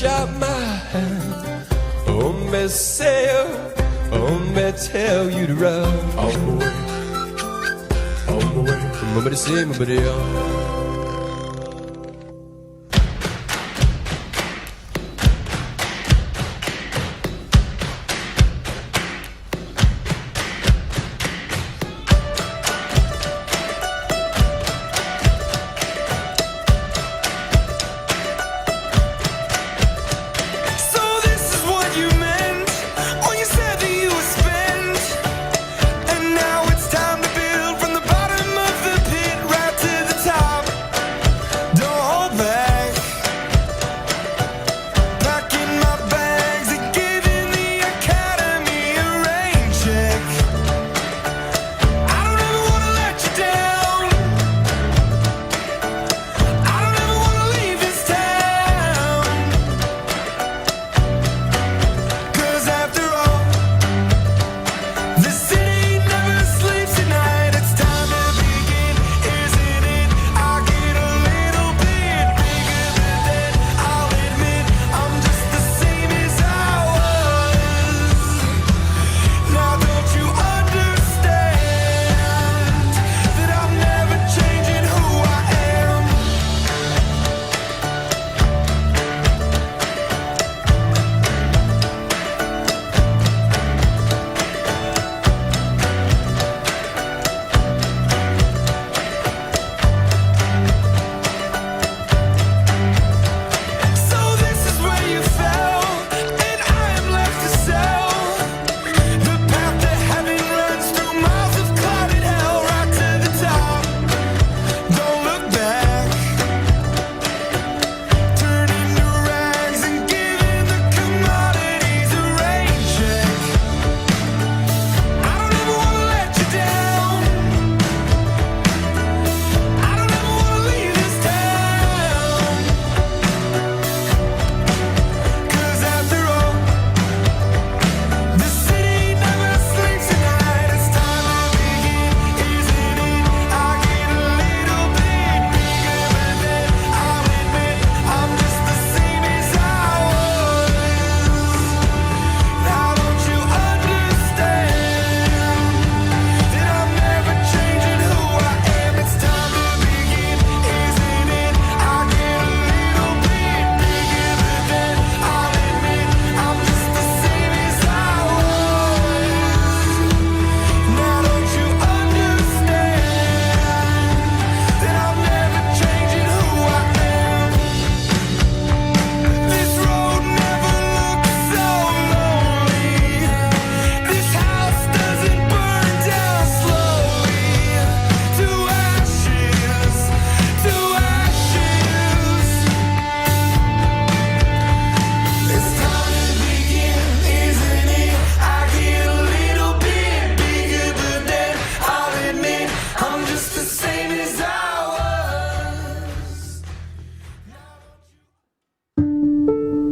out my hand. Oh, me say, oh, me tell you to run. On my way, nobody say, nobody else.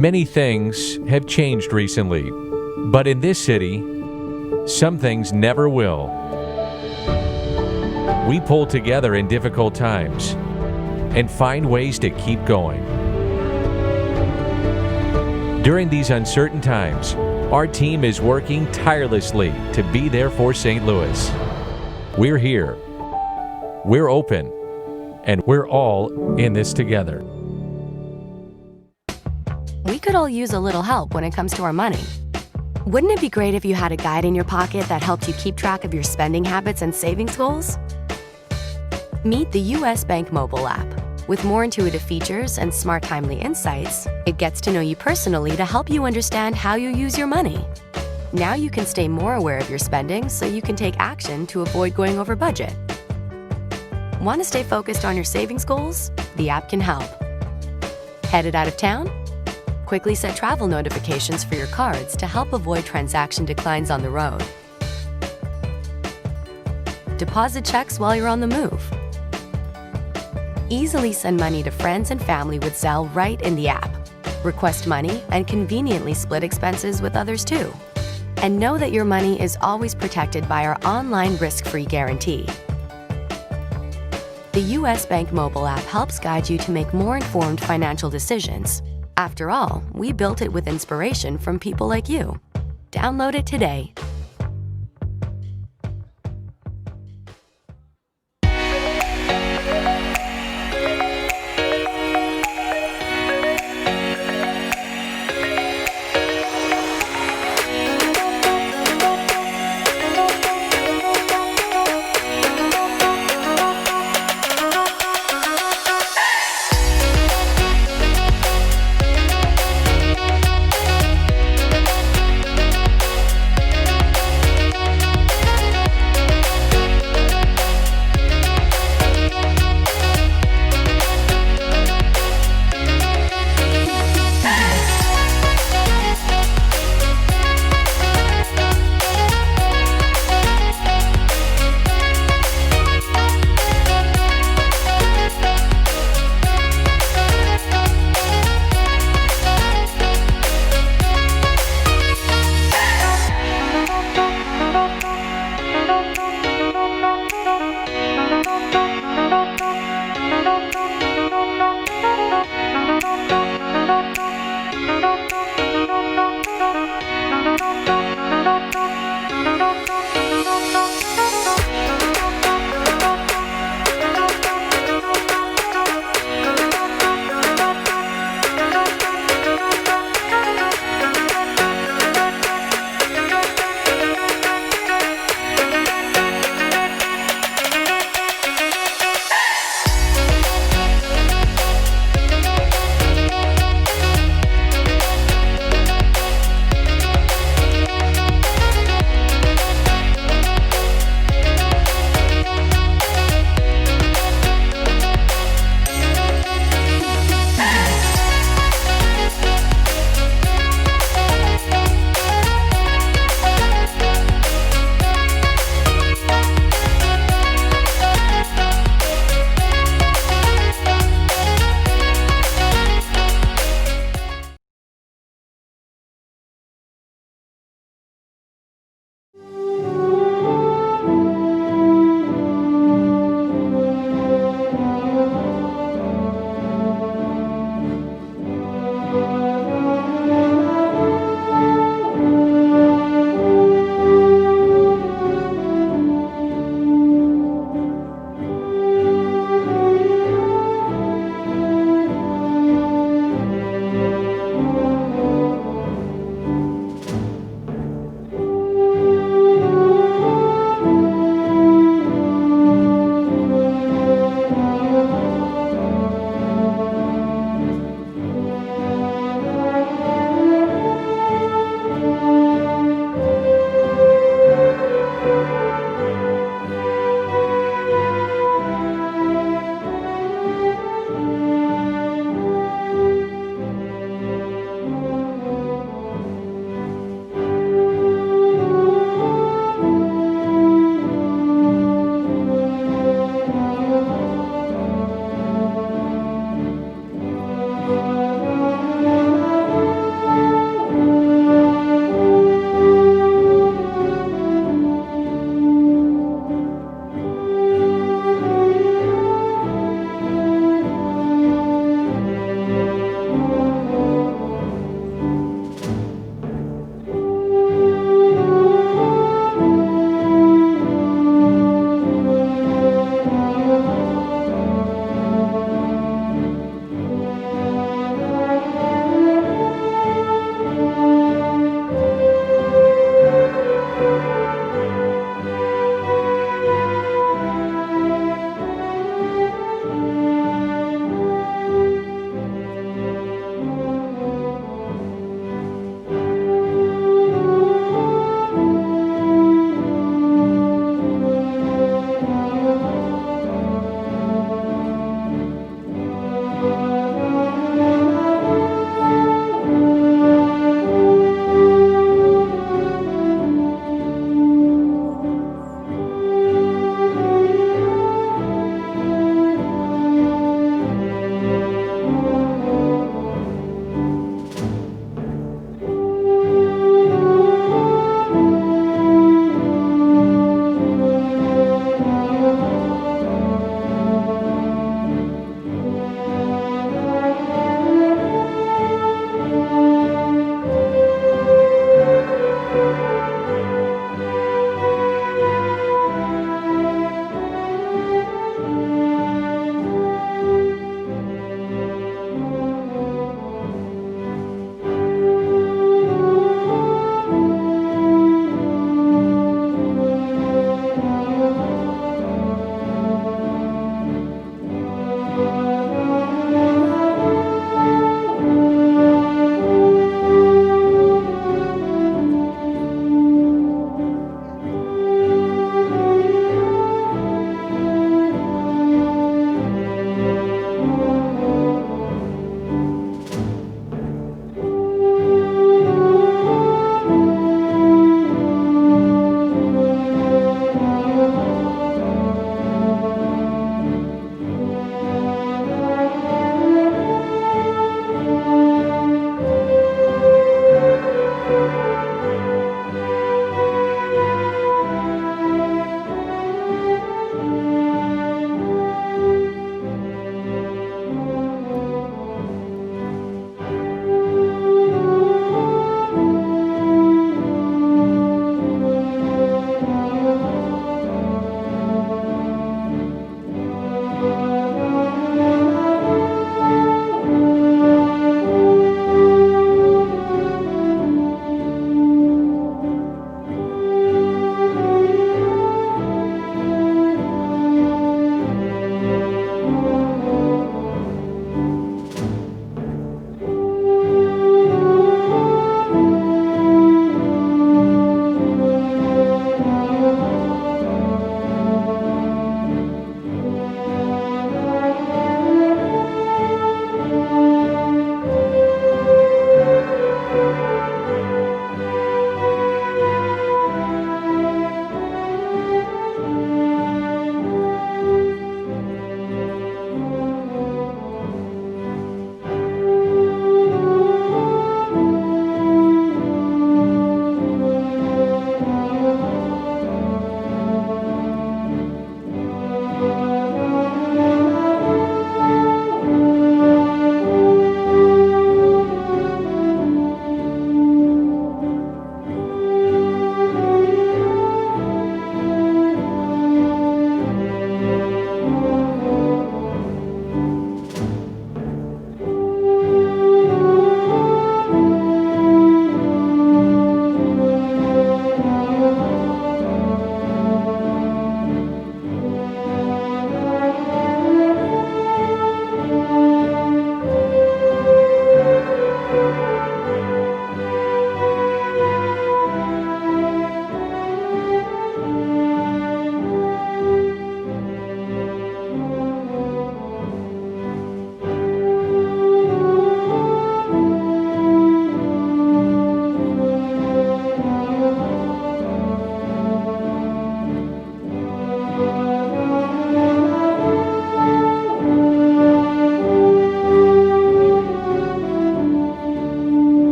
Many things have changed recently, but in this city, some things never will. We pull together in difficult times and find ways to keep going. During these uncertain times, our team is working tirelessly to be there for St. Louis. We're here, we're open, and we're all in this together. We could all use a little help when it comes to our money. Wouldn't it be great if you had a guide in your pocket that helped you keep track of your spending habits and savings goals? Meet the U.S. Bank mobile app. With more intuitive features and smart, timely insights, it gets to know you personally to help you understand how you use your money. Now you can stay more aware of your spending so you can take action to avoid going over budget. Want to stay focused on your savings goals? The app can help. Headed out of town? Quickly set travel notifications for your cards to help avoid transaction declines on the road. Deposit checks while you're on the move. Easily send money to friends and family with Zelle right in the app. Request money and conveniently split expenses with others too. And know that your money is always protected by our online risk-free guarantee. The U.S. Bank mobile app helps guide you to make more informed financial decisions. After all, we built it with inspiration from people like you. Download it today.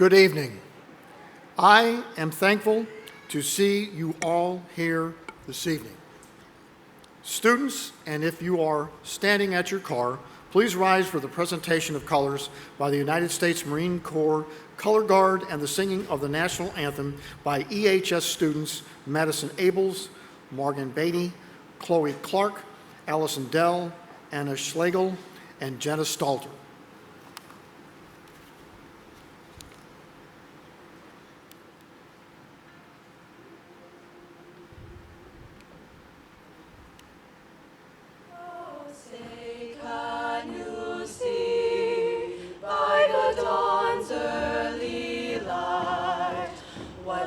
Good evening. I am thankful to see you all here this evening. Students, and if you are standing at your car, please rise for the presentation of colors by the United States Marine Corps Color Guard and the singing of the National Anthem by EHS students Madison Abels, Morgan Beatty, Chloe Clark, Allison Dell, Anna Schlegel, and Jenna Stalter.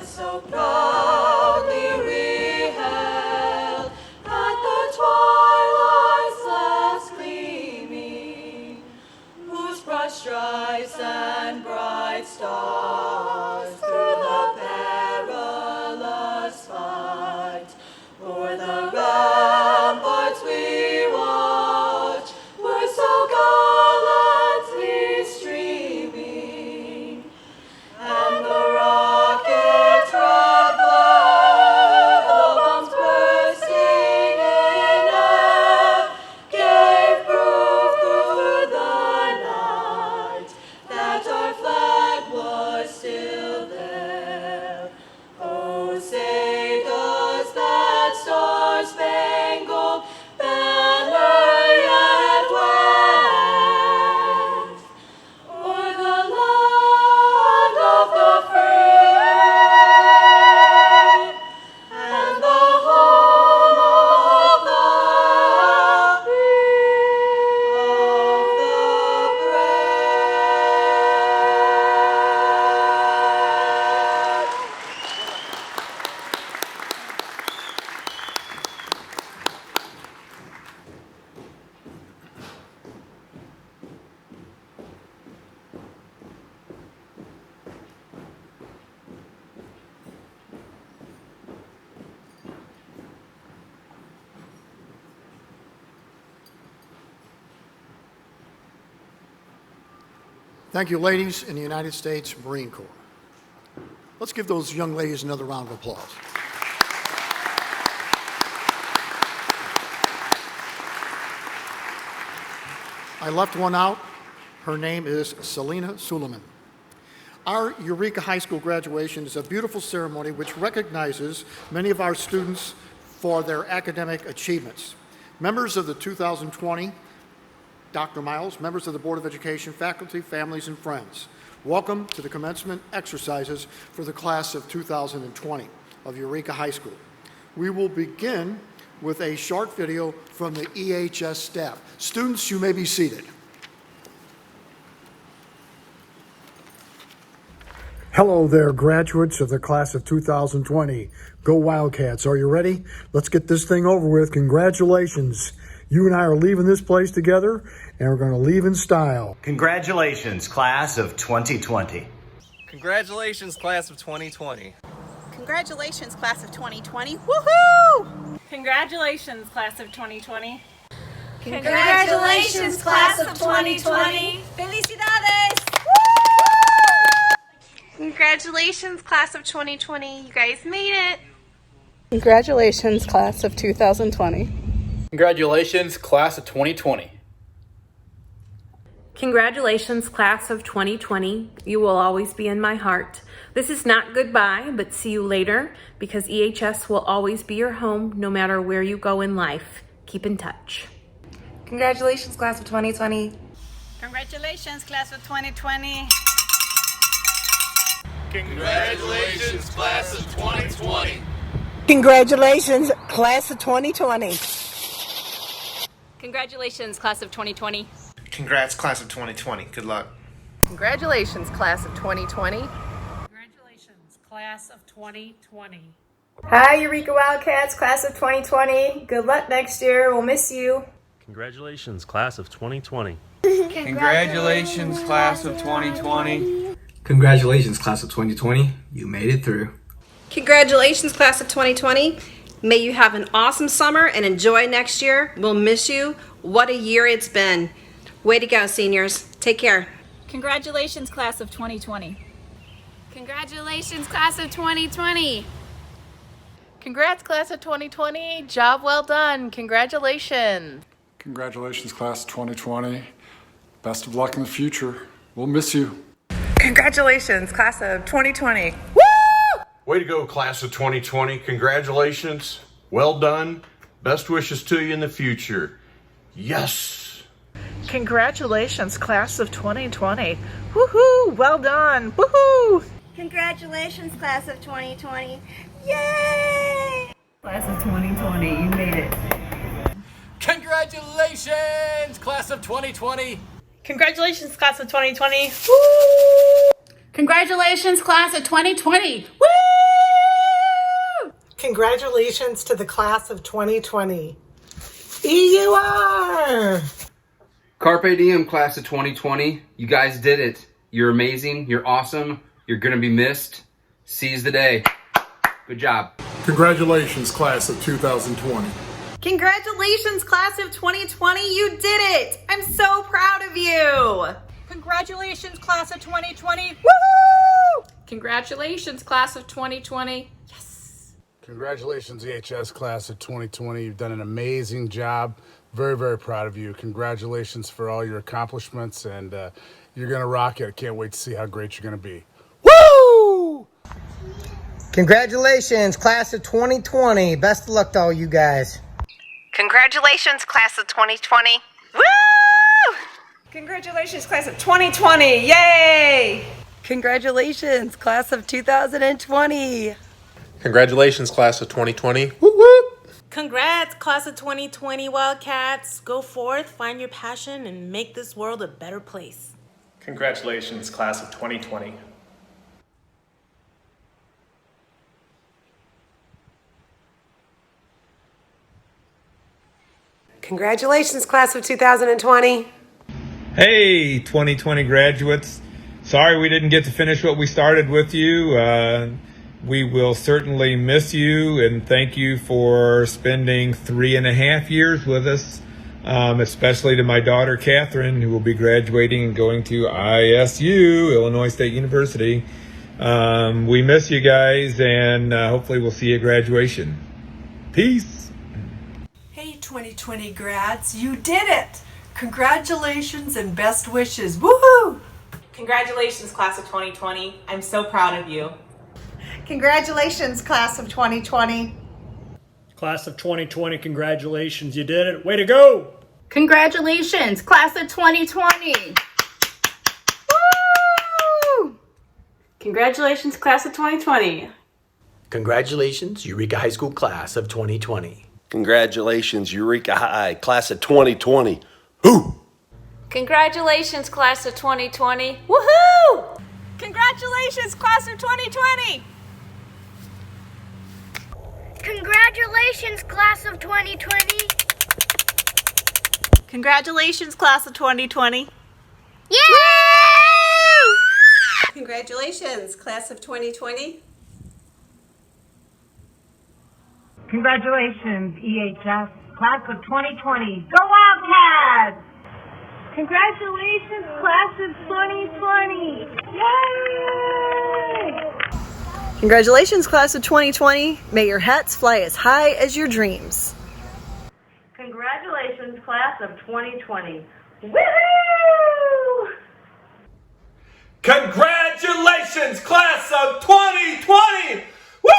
So proudly we held at the twilight's last gleaming, whose broad stripes and bright stars through the perilous fight o'er the ramparts we watched were so gallantly streaming, and the Thank you, ladies in the United States Marine Corps. Let's give those young ladies another round of applause. I left one out. Her name is Selena Suleiman. Our Eureka High School graduation is a beautiful ceremony which recognizes many of our students for their academic achievements. Members of the 2020 Dr. Miles, members of the Board of Education, faculty, families, and friends, welcome to the commencement exercises for the class of 2020 of Eureka High School. We will begin with a short video from the EHS staff. Students, you may be seated. Hello there, graduates of the class of 2020. Go Wildcats. Are you ready? Let's get this thing over with. Congratulations. You and I are leaving this place together, and we're going to leave in style. Congratulations, class of 2020. Congratulations, class of 2020. Congratulations, class of 2020. Woohoo! Congratulations, class of 2020. Congratulations, class of 2020. Felicidades! Congratulations, class of 2020. You guys made it. Congratulations, class of 2020. Congratulations, class of 2020. Congratulations, class of 2020. You will always be in my heart. This is not goodbye, but see you later, because EHS will always be your home no matter where you go in life. Keep in touch. Congratulations, class of 2020. Congratulations, class of 2020. Congratulations, class of 2020. Congratulations, class of 2020. Congratulations, class of 2020. Congrats, class of 2020. Good luck. Congratulations, class of 2020. Congratulations, class of 2020. Hi, Eureka Wildcats, class of 2020. Good luck next year. We'll miss you. Congratulations, class of 2020. Congratulations, class of 2020. Congratulations, class of 2020. You made it through. Congratulations, class of 2020. May you have an awesome summer and enjoy next year. We'll miss you. What a year it's been. Way to go, seniors. Take care. Congratulations, class of 2020. Congratulations, class of 2020. Congrats, class of 2020. Job well done. Congratulations. Congratulations, class of 2020. Best of luck in the future. We'll miss you. Congratulations, class of 2020. Way to go, class of 2020. Congratulations. Well done. Best wishes to you in the future. Yes. Congratulations, class of 2020. Woohoo! Well done. Woohoo! Congratulations, class of 2020. Yay! Class of 2020, you made it. Congratulations, class of 2020. Congratulations, class of 2020. Congratulations, class of 2020. Congratulations to the class of 2020. EUR! Carpe diem, class of 2020. You guys did it. You're amazing. You're awesome. You're going to be missed. Seize the day. Good job. Congratulations, class of 2020. Congratulations, class of 2020. You did it. I'm so proud of you. Congratulations, class of 2020. Woohoo! Congratulations, class of 2020. Congratulations, EHS class of 2020. You've done an amazing job. Very, very proud of you. Congratulations for all your accomplishments, and you're going to rock it. I can't wait to see how great you're going to be. Woo! Congratulations, class of 2020. Best of luck to all you guys. Congratulations, class of 2020. Woo! Congratulations, class of 2020. Yay! Congratulations, class of 2020. Congratulations, class of 2020. Whoop, whoop. Congrats, class of 2020 Wildcats. Go forth, find your passion, and make this world a better place. Congratulations, class of 2020. Congratulations, class of 2020. Hey, 2020 graduates. Sorry we didn't get to finish what we started with you. We will certainly miss you and thank you for spending 3.5 years with us, especially to my daughter, Catherine, who will be graduating and going to ISU, Illinois State University. We miss you guys, and hopefully we'll see you at graduation. Peace. Hey, 2020 grads, you did it! Congratulations and best wishes. Woohoo! Congratulations, class of 2020. I'm so proud of you. Congratulations, class of 2020. Class of 2020, congratulations. You did it. Way to go! Congratulations, class of 2020. Woo! Congratulations, class of 2020. Congratulations, Eureka High School class of 2020. Congratulations, Eureka High class of 2020. Congratulations, class of 2020. Woohoo! Congratulations, class of 2020. Congratulations, class of 2020. Congratulations, class of 2020. Yay! Congratulations, class of 2020. Congratulations, EHS class of 2020. Go Wildcats! Congratulations, class of 2020. Yay! Congratulations, class of 2020. May your hats fly as high as your dreams. Congratulations, class of 2020. Woohoo! Congratulations, class of 2020! Woo!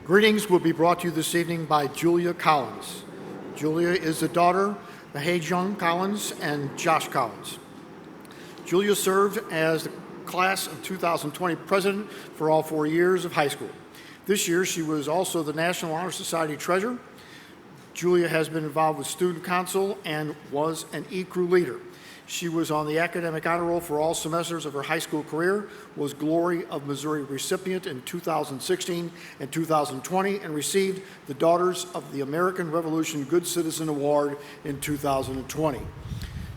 Greetings will be brought to you this evening by Julia Collins. Julia is the daughter of Hae-Jung Collins and Josh Collins. Julia served as the class of 2020 president for all 4 years of high school. This year, she was also the National Honor Society treasurer. Julia has been involved with student council and was an E-Crew leader. She was on the academic honor roll for all semesters of her high school career, was Glory of Missouri recipient in 2016 and 2020, and received the Daughters of the American Revolution Good Citizen Award in 2020.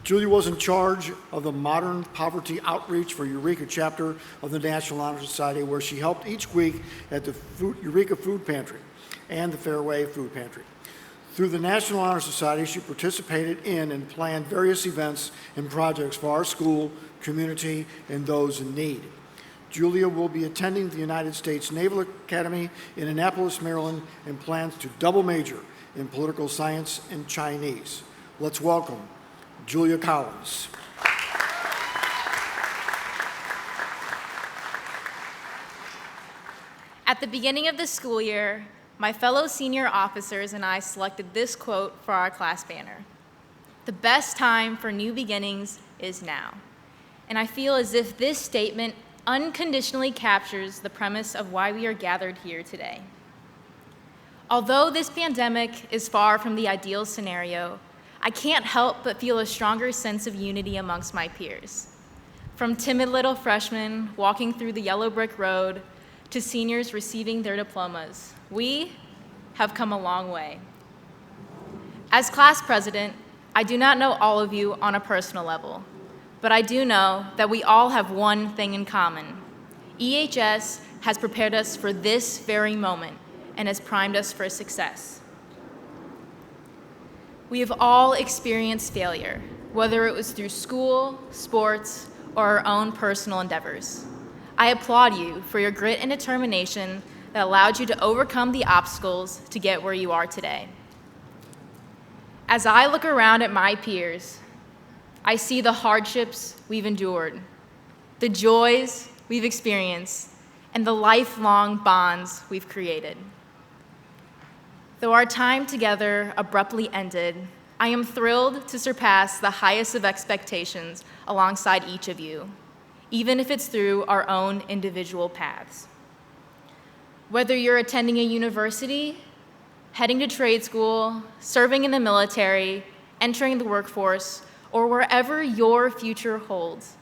Julia was in charge of the Modern Poverty Outreach for Eureka chapter of the National Honor Society, where she helped each week at the Eureka Food Pantry and the Fairway Food Pantry. Through the National Honor Society, she participated in and planned various events and projects for our school, community, and those in need. Julia will be attending the United States Naval Academy in Annapolis, Maryland, and plans to double major in political science and Chinese. Let's welcome Julia Collins. At the beginning of the school year, my fellow senior officers and I selected this quote for our class banner: "The best time for new beginnings is now." And I feel as if this statement unconditionally captures the premise of why we are gathered here today. Although this pandemic is far from the ideal scenario, I can't help but feel a stronger sense of unity amongst my peers. From timid little freshmen walking through the yellow brick road to seniors receiving their diplomas, we have come a long way. As class president, I do not know all of you on a personal level, but I do know that we all have one thing in common. EHS has prepared us for this very moment and has primed us for success. We have all experienced failure, whether it was through school, sports, or our own personal endeavors. I applaud you for your grit and determination that allowed you to overcome the obstacles to get where you are today. As I look around at my peers, I see the hardships we've endured, the joys we've experienced, and the lifelong bonds we've created. Though our time together abruptly ended, I am thrilled to surpass the highest of expectations alongside each of you, even if it's through our own individual paths. Whether you're attending a university, heading to trade school, serving in the military, entering the workforce, or wherever your future holds,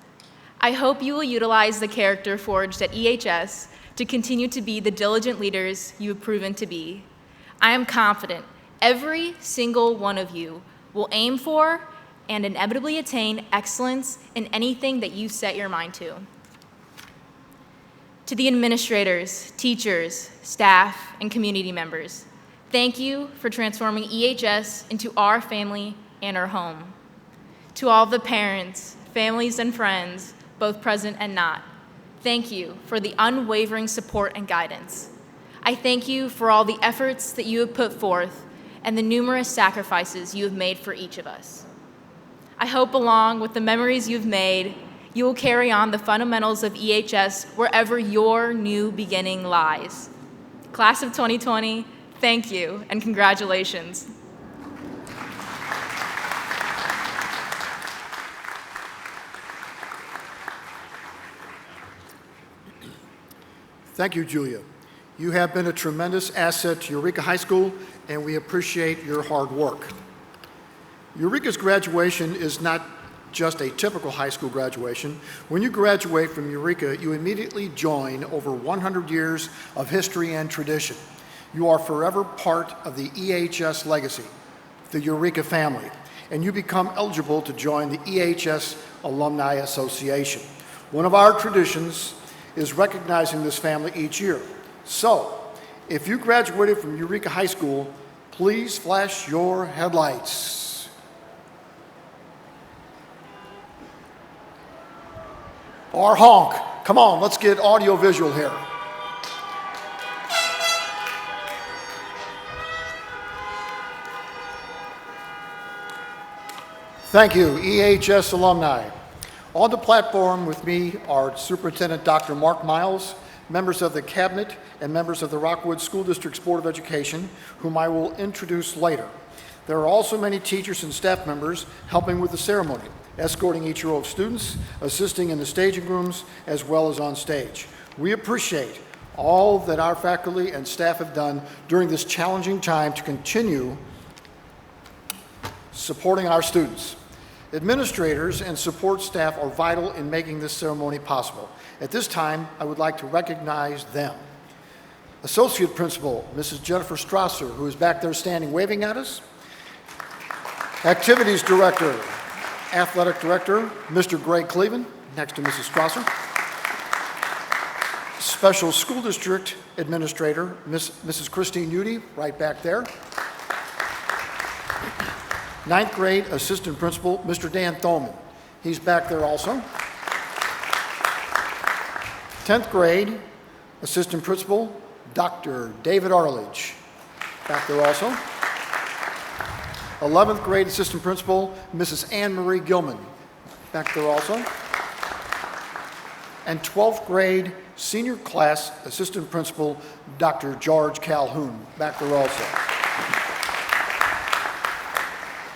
I hope you will utilize the character forged at EHS to continue to be the diligent leaders you have proven to be. I am confident every single one of you will aim for and inevitably attain excellence in anything that you set your mind to. To the administrators, teachers, staff, and community members, thank you for transforming EHS into our family and our home. To all the parents, families, and friends, both present and not, thank you for the unwavering support and guidance. I thank you for all the efforts that you have put forth and the numerous sacrifices you have made for each of us. I hope along with the memories you've made, you will carry on the fundamentals of EHS wherever your new beginning lies. Class of 2020, thank you and congratulations. Thank you, Julia. You have been a tremendous asset to Eureka High School, and we appreciate your hard work. Eureka's graduation is not just a typical high school graduation. When you graduate from Eureka, you immediately join over 100 years of history and tradition. You are forever part of the EHS legacy, the Eureka family, and you become eligible to join the EHS Alumni Association. One of our traditions is recognizing this family each year. So, if you graduated from Eureka High School, please flash your headlights. Or honk. Come on, let's get audio visual here. Thank you, EHS alumni. On the platform with me are Superintendent Dr. Mark Miles, members of the Cabinet, and members of the Rockwood School District's Board of Education, whom I will introduce later. There are also many teachers and staff members helping with the ceremony, escorting each row of students, assisting in the staging rooms, as well as on stage. We appreciate all that our faculty and staff have done during this challenging time to continue supporting our students. Administrators and support staff are vital in making this ceremony possible. At this time, I would like to recognize them. Associate Principal, Mrs. Jennifer Strasser, who is back there standing waving at us. Activities Director, Athletic Director, Mr. Greg Cleveland, next to Mrs. Strasser. Special School District Administrator, Mrs. Christine Udy, right back there. 9th grade Assistant Principal, Mr. Dan Thoman. He's back there also. 10th grade Assistant Principal, Dr. David Arledge, back there also. 11th grade Assistant Principal, Mrs. Anne Marie Gilman, back there also. And 12th grade Senior Class Assistant Principal, Dr. George Calhoun, back there also.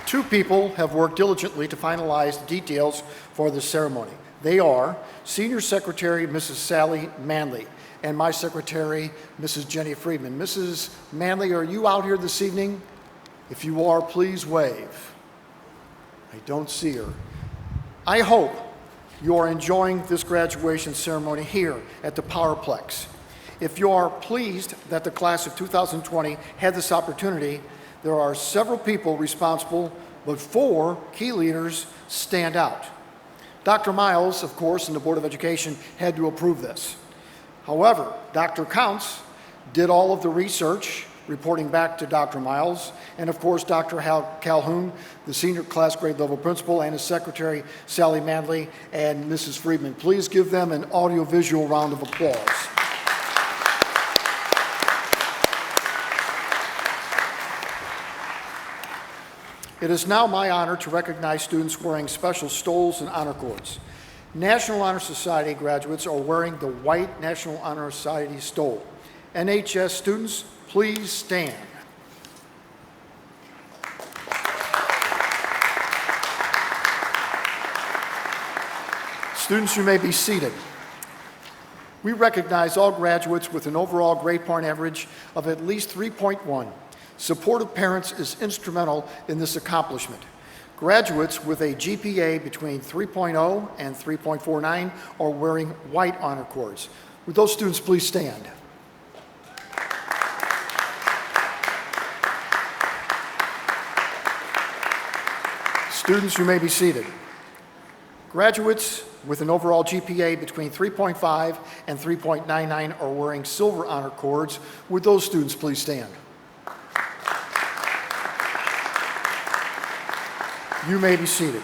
2 people have worked diligently to finalize the details for the ceremony. They are Senior Secretary, Mrs. Sally Manley, and my secretary, Mrs. Jenny Friedman. Mrs. Manley, are you out here this evening? If you are, please wave. I don't see her. I hope you are enjoying this graduation ceremony here at the POWERplex. If you are pleased that the class of 2020 had this opportunity, there are several people responsible, but 4 key leaders stand out. Dr. Miles, of course, and the Board of Education had to approve this. However, Dr. Counts did all of the research, reporting back to Dr. Miles, and of course, Dr. Calhoun, the senior class grade level principal, and his secretary, Sally Manley, and Mrs. Friedman. Please give them an audio-visual round of applause. It is now my honor to recognize students wearing special stoles and honor cords. National Honor Society graduates are wearing the white National Honor Society stole. NHS students, please stand. Students, you may be seated. We recognize all graduates with an overall grade point average of at least 3.1. Supportive parents is instrumental in this accomplishment. Graduates with a GPA between 3.0 and 3.49 are wearing white honor cords. Would those students please stand? Students, you may be seated. Graduates with an overall GPA between 3.5 and 3.99 are wearing silver honor cords. Would those students please stand? You may be seated.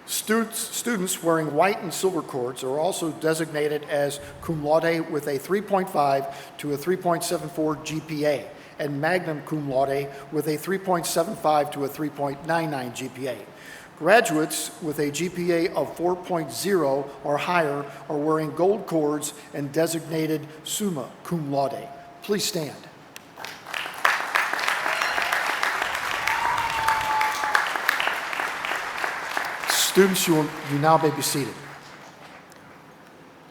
Students wearing white and silver cords are also designated as cum laude with a 3.5 to a 3.74 GPA, and magna cum laude with a 3.75 to a 3.99 GPA. Graduates with a GPA of 4.0 or higher are wearing gold cords and designated summa cum laude. Please stand. Students, you now may be seated.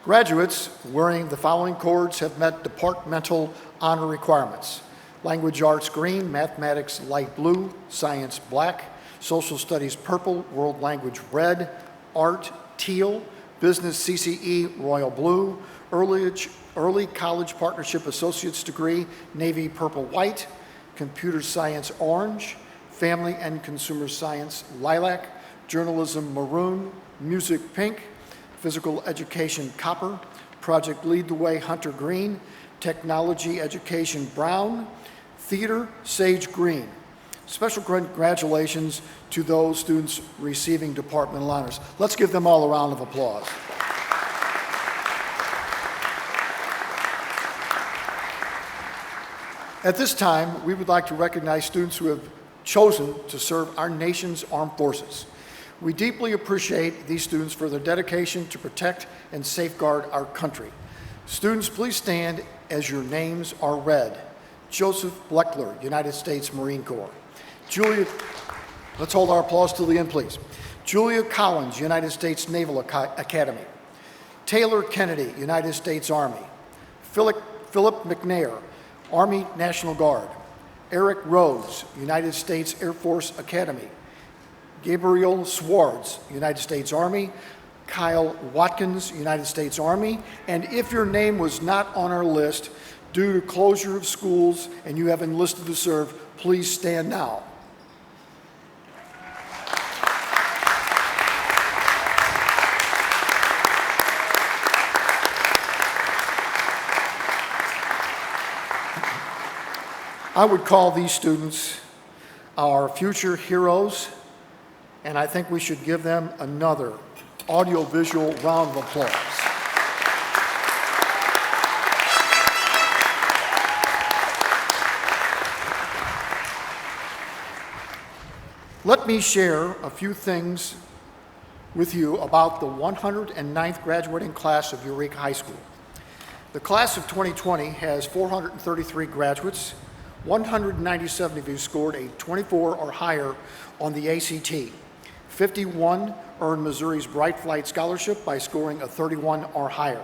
Graduates wearing the following cords have met departmental honor requirements: language arts green, mathematics light blue, science black, social studies purple, world language red, art teal, business CCE royal blue, early college partnership associate's degree navy purple white, computer science orange, family and consumer science lilac, journalism maroon, music pink, physical education copper, project lead the way hunter green, technology education brown, theater sage green. Special congratulations to those students receiving departmental honors. Let's give them all a round of applause. At this time, we would like to recognize students who have chosen to serve our nation's armed forces. We deeply appreciate these students for their dedication to protect and safeguard our country. Students, please stand as your names are read. Joseph Bleckler, United States Marine Corps. Julia, let's hold our applause till the end, please. Julia Collins, United States Naval Academy. Taylor Kennedy, United States Army. Philip McNair, Army National Guard. Eric Rhodes, United States Air Force Academy. Gabriel Swartz, United States Army. Kyle Watkins, United States Army. And if your name was not on our list due to closure of schools and you have enlisted to serve, please stand now. I would call these students our future heroes, and I think we should give them another audiovisual round of applause. Let me share a few things with you about the 109th graduating class of Eureka High School. The class of 2020 has 433 graduates. 197 of you scored a 24 or higher on the ACT. 51 earned Missouri's Bright Flight Scholarship by scoring a 31 or higher.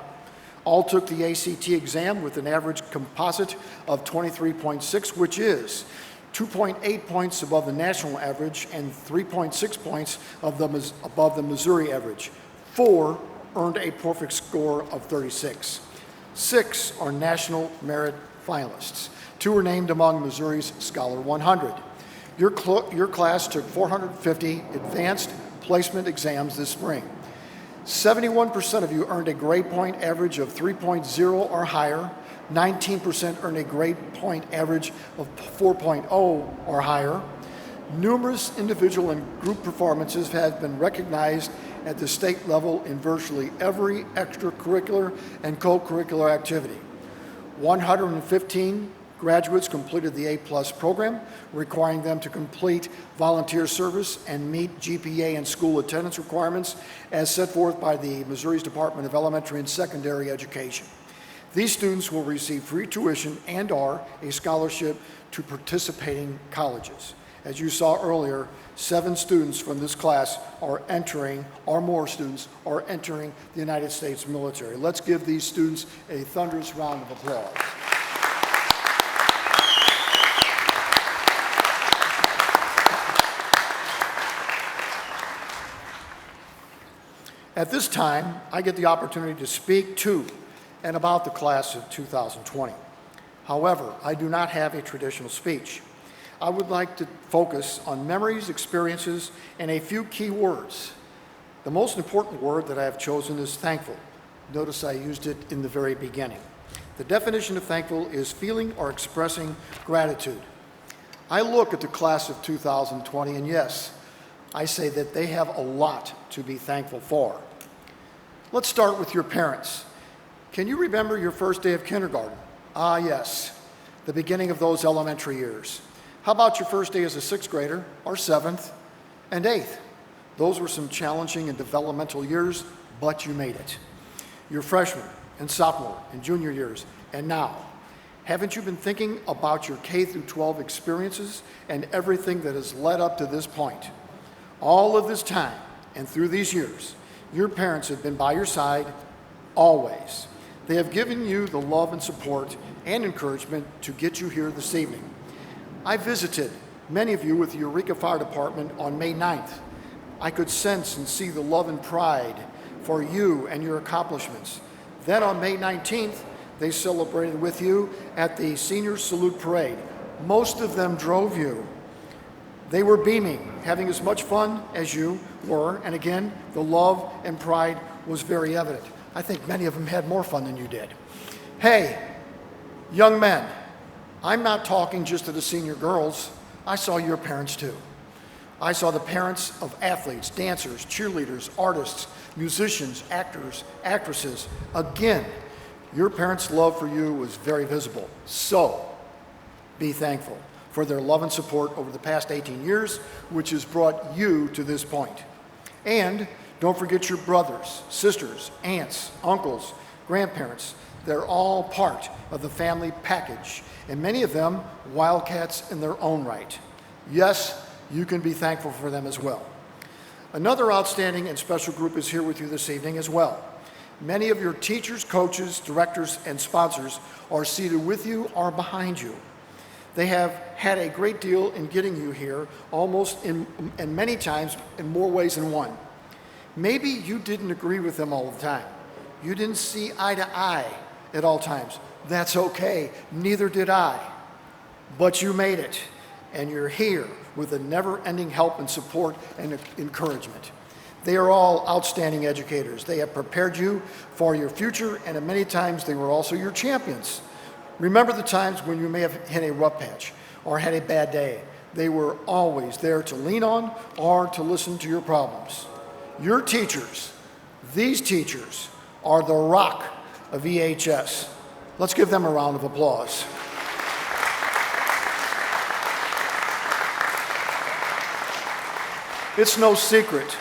All took the ACT exam with an average composite of 23.6, which is 2.8 points above the national average and 3.6 points above the Missouri average. 4 earned a perfect score of 36. 6 are national merit finalists. 2 are named among Missouri's Scholar 100. Your class took 450 advanced placement exams this spring. 71% of you earned a grade point average of 3.0 or higher. 19% earned a grade point average of 4.0 or higher. Numerous individual and group performances have been recognized at the state level in virtually every extracurricular and co-curricular activity. 115 graduates completed the A+ program, requiring them to complete volunteer service and meet GPA and school attendance requirements as set forth by the Missouri's Department of Elementary and Secondary Education. These students will receive free tuition and/or a scholarship to participating colleges. As you saw earlier, 7 students from this class are entering, or more students are entering the United States military. Let's give these students a thunderous round of applause. At this time, I get the opportunity to speak to and about the class of 2020. However, I do not have a traditional speech. I would like to focus on memories, experiences, and a few key words. The most important word that I have chosen is thankful. Notice I used it in the very beginning. The definition of thankful is feeling or expressing gratitude. I look at the class of 2020, and yes, I say that they have a lot to be thankful for. Let's start with your parents. Can you remember your first day of kindergarten? Ah, yes, the beginning of those elementary years. How about your first day as a 6th grader, or 7th and 8th? Those were some challenging and developmental years, but you made it. Your freshman and sophomore and junior years, and now. Haven't you been thinking about your K through 12 experiences and everything that has led up to this point? All of this time and through these years, your parents have been by your side always. They have given you the love and support and encouragement to get you here this evening. I visited many of you with the Eureka Fire Department on May 9th. I could sense and see the love and pride for you and your accomplishments. Then on May 19th, they celebrated with you at the Senior Salute Parade. Most of them drove you. They were beaming, having as much fun as you were, and again, the love and pride was very evident. I think many of them had more fun than you did. Hey, young men, I'm not talking just to the senior girls. I saw your parents too. I saw the parents of athletes, dancers, cheerleaders, artists, musicians, actors, actresses. Again, your parents' love for you was very visible. So, be thankful for their love and support over the past 18 years, which has brought you to this point. And don't forget your brothers, sisters, aunts, uncles, grandparents. They're all part of the family package, and many of them wildcats in their own right. Yes, you can be thankful for them as well. Another outstanding and special group is here with you this evening as well. Many of your teachers, coaches, directors, and sponsors are seated with you or behind you. They have had a great deal in getting you here, almost in many times in more ways than one. Maybe you didn't agree with them all the time. You didn't see eye to eye at all times. That's okay, neither did I. But you made it, and you're here with a never-ending help and support and encouragement. They are all outstanding educators. They have prepared you for your future, and many times they were also your champions. Remember the times when you may have hit a rough patch. or had a bad day. They were always there to lean on or to listen to your problems. Your teachers, these teachers, are the rock of EHS. Let's give them a round of applause. It's no secret.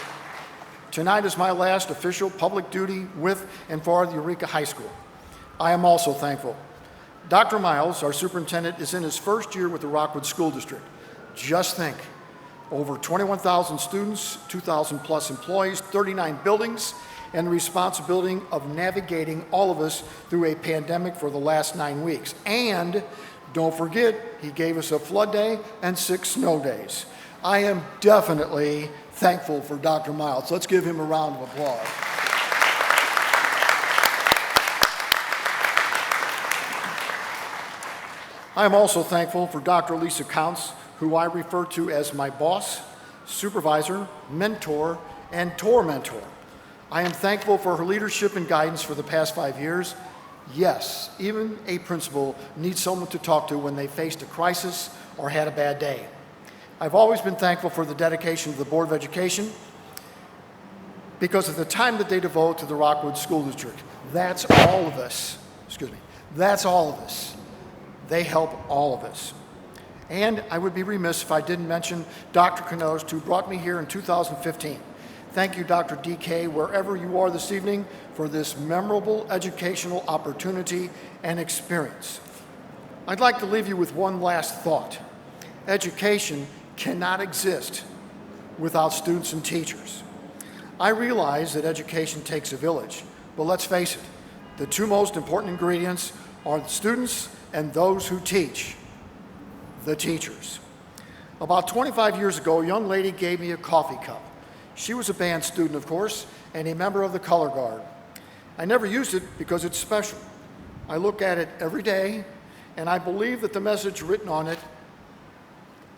Tonight is my last official public duty with and for the Eureka High School. I am also thankful. Dr. Miles, our superintendent, is in his first year with the Rockwood School District. Just think, over 21,000 students, 2,000 plus employees, 39 buildings, and the responsibility of navigating all of us through a pandemic for the last 9 weeks. And don't forget, he gave us a flood day and 6 snow days. I am definitely thankful for Dr. Miles. Let's give him a round of applause. I am also thankful for Dr. Lisa Counts, who I refer to as my boss, supervisor, mentor, and tour mentor. I am thankful for her leadership and guidance for the past 5 years. Yes, even a principal needs someone to talk to when they faced a crisis or had a bad day. I've always been thankful for the dedication of the Board of Education because of the time that they devote to the Rockwood School District. That's all of us. That's all of us. They help all of us. And I would be remiss if I didn't mention Dr. Knost, who brought me here in 2015. Thank you, Dr. DK, wherever you are this evening, for this memorable educational opportunity and experience. I'd like to leave you with one last thought. Education cannot exist without students and teachers. I realize that education takes a village, but let's face it, the two most important ingredients are the students and those who teach, the teachers. About 25 years ago, a young lady gave me a coffee cup. She was a band student, of course, and a member of the color guard. I never used it because it's special. I look at it every day, and I believe that the message written on it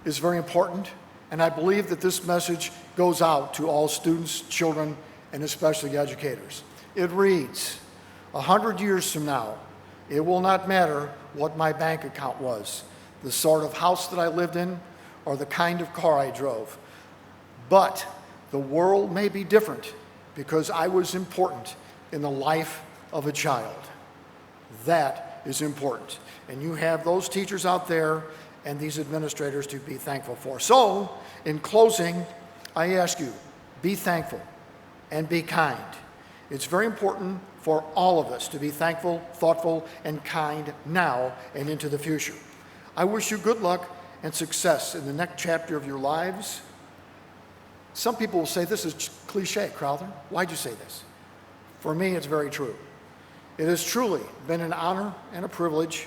is very important, and I believe that this message goes out to all students, children, and especially educators. It reads, 100 years from now, it will not matter what my bank account was, the sort of house that I lived in, or the kind of car I drove. But the world may be different because I was important in the life of a child. That is important. And you have those teachers out there and these administrators to be thankful for. So, in closing, I ask you, be thankful and be kind. It's very important for all of us to be thankful, thoughtful, and kind now and into the future. I wish you good luck and success in the next chapter of your lives. Some people will say, this is cliche, Crowther. Why'd you say this? For me, it's very true. It has truly been an honor and a privilege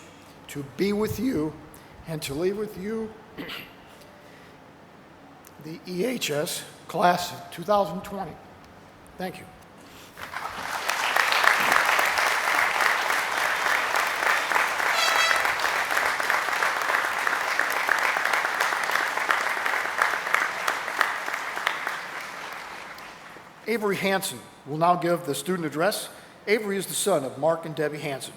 to be with you and to leave with you the EHS class of 2020. Thank you. Avery Hansen will now give the student address. Avery is the son of Mark and Debbie Hansen.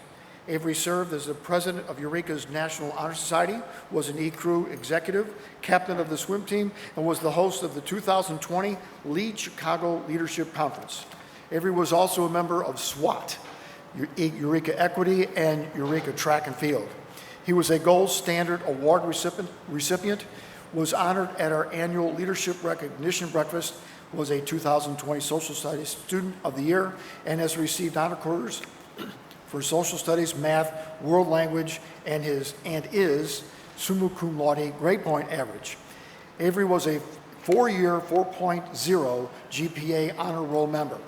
Avery served as the president of Eureka's National Honor Society, was an E-Crew executive, captain of the swim team, and was the host of the 2020 Lead Chicago Leadership Conference. Avery was also a member of SWAT, Eureka Equity, and Eureka Track and Field. He was a Gold Standard Award recipient, was honored at our annual Leadership Recognition Breakfast, was a 2020 Social Studies Student of the Year, and has received honor quarters for Social Studies, Math, World Language, and is summa cum laude grade point average. Avery was a 4-year 4.0 GPA honor roll member.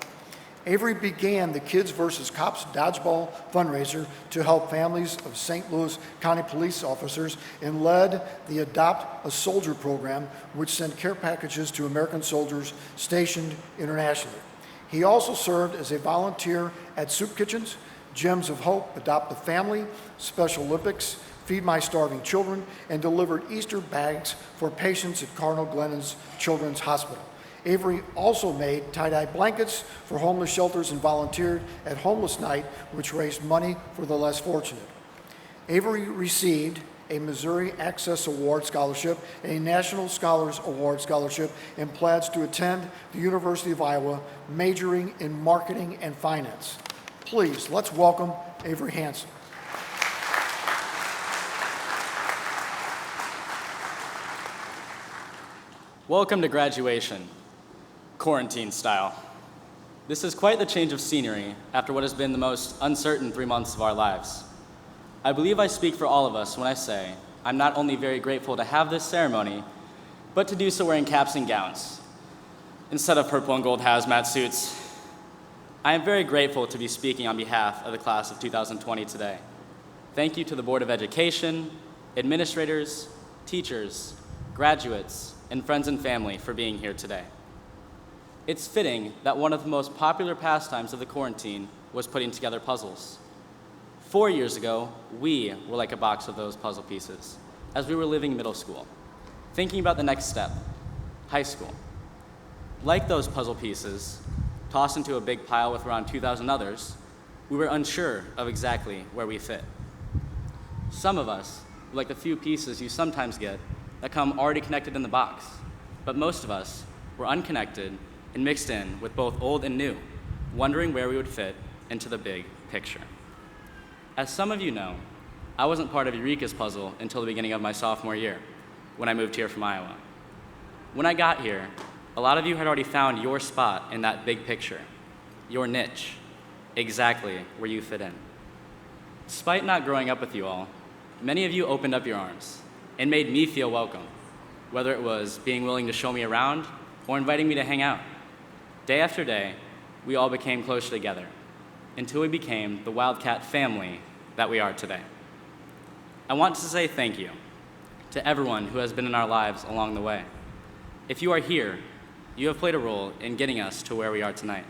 Avery began the Kids vs. Cops Dodgeball fundraiser to help families of St. Louis County police officers and led the Adopt a Soldier program, which sent care packages to American soldiers stationed internationally. He also served as a volunteer at soup kitchens, Gems of Hope, Adopt a Family, Special Olympics, Feed My Starving Children, and delivered Easter bags for patients at Cardinal Glennon's Children's Hospital. Avery also made tie-dye blankets for homeless shelters and volunteered at Homeless Night, which raised money for the less fortunate. Avery received a Missouri Access Award Scholarship, and a National Scholars Award Scholarship, and plans to attend the University of Iowa, majoring in marketing and finance. Please, let's welcome Avery Hansen. Welcome to graduation, quarantine style. This is quite the change of scenery after what has been the most uncertain 3 months of our lives. I believe I speak for all of us when I say I'm not only very grateful to have this ceremony, but to do so wearing caps and gowns instead of purple and gold hazmat suits. I am very grateful to be speaking on behalf of the class of 2020 today. Thank you to the Board of Education, administrators, teachers, graduates, and friends and family for being here today. It's fitting that one of the most popular pastimes of the quarantine was putting together puzzles. 4 years ago, we were like a box of those puzzle pieces as we were living middle school, thinking about the next step, high school. Like those puzzle pieces, tossed into a big pile with around 2,000 others, we were unsure of exactly where we fit. Some of us were like the few pieces you sometimes get that come already connected in the box, but most of us were unconnected and mixed in with both old and new, wondering where we would fit into the big picture. As some of you know, I wasn't part of Eureka's puzzle until the beginning of my sophomore year, when I moved here from Iowa. When I got here, a lot of you had already found your spot in that big picture, your niche, exactly where you fit in. Despite not growing up with you all, many of you opened up your arms and made me feel welcome, whether it was being willing to show me around or inviting me to hang out. Day after day, we all became closer together until we became the Wildcat family that we are today. I want to say thank you to everyone who has been in our lives along the way. If you are here, you have played a role in getting us to where we are tonight.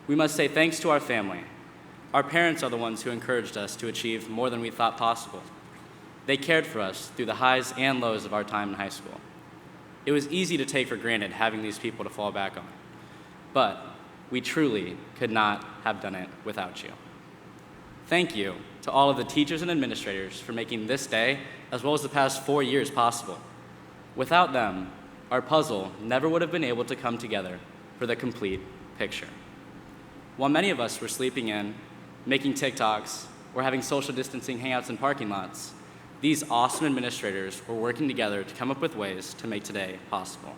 We must say thanks to our family. Our parents are the ones who encouraged us to achieve more than we thought possible. They cared for us through the highs and lows of our time in high school. It was easy to take for granted having these people to fall back on, but we truly could not have done it without you. Thank you to all of the teachers and administrators for making this day, as well as the past 4 years, possible. Without them, our puzzle never would have been able to come together for the complete picture. While many of us were sleeping in, making TikToks, or having social distancing hangouts in parking lots, these awesome administrators were working together to come up with ways to make today possible.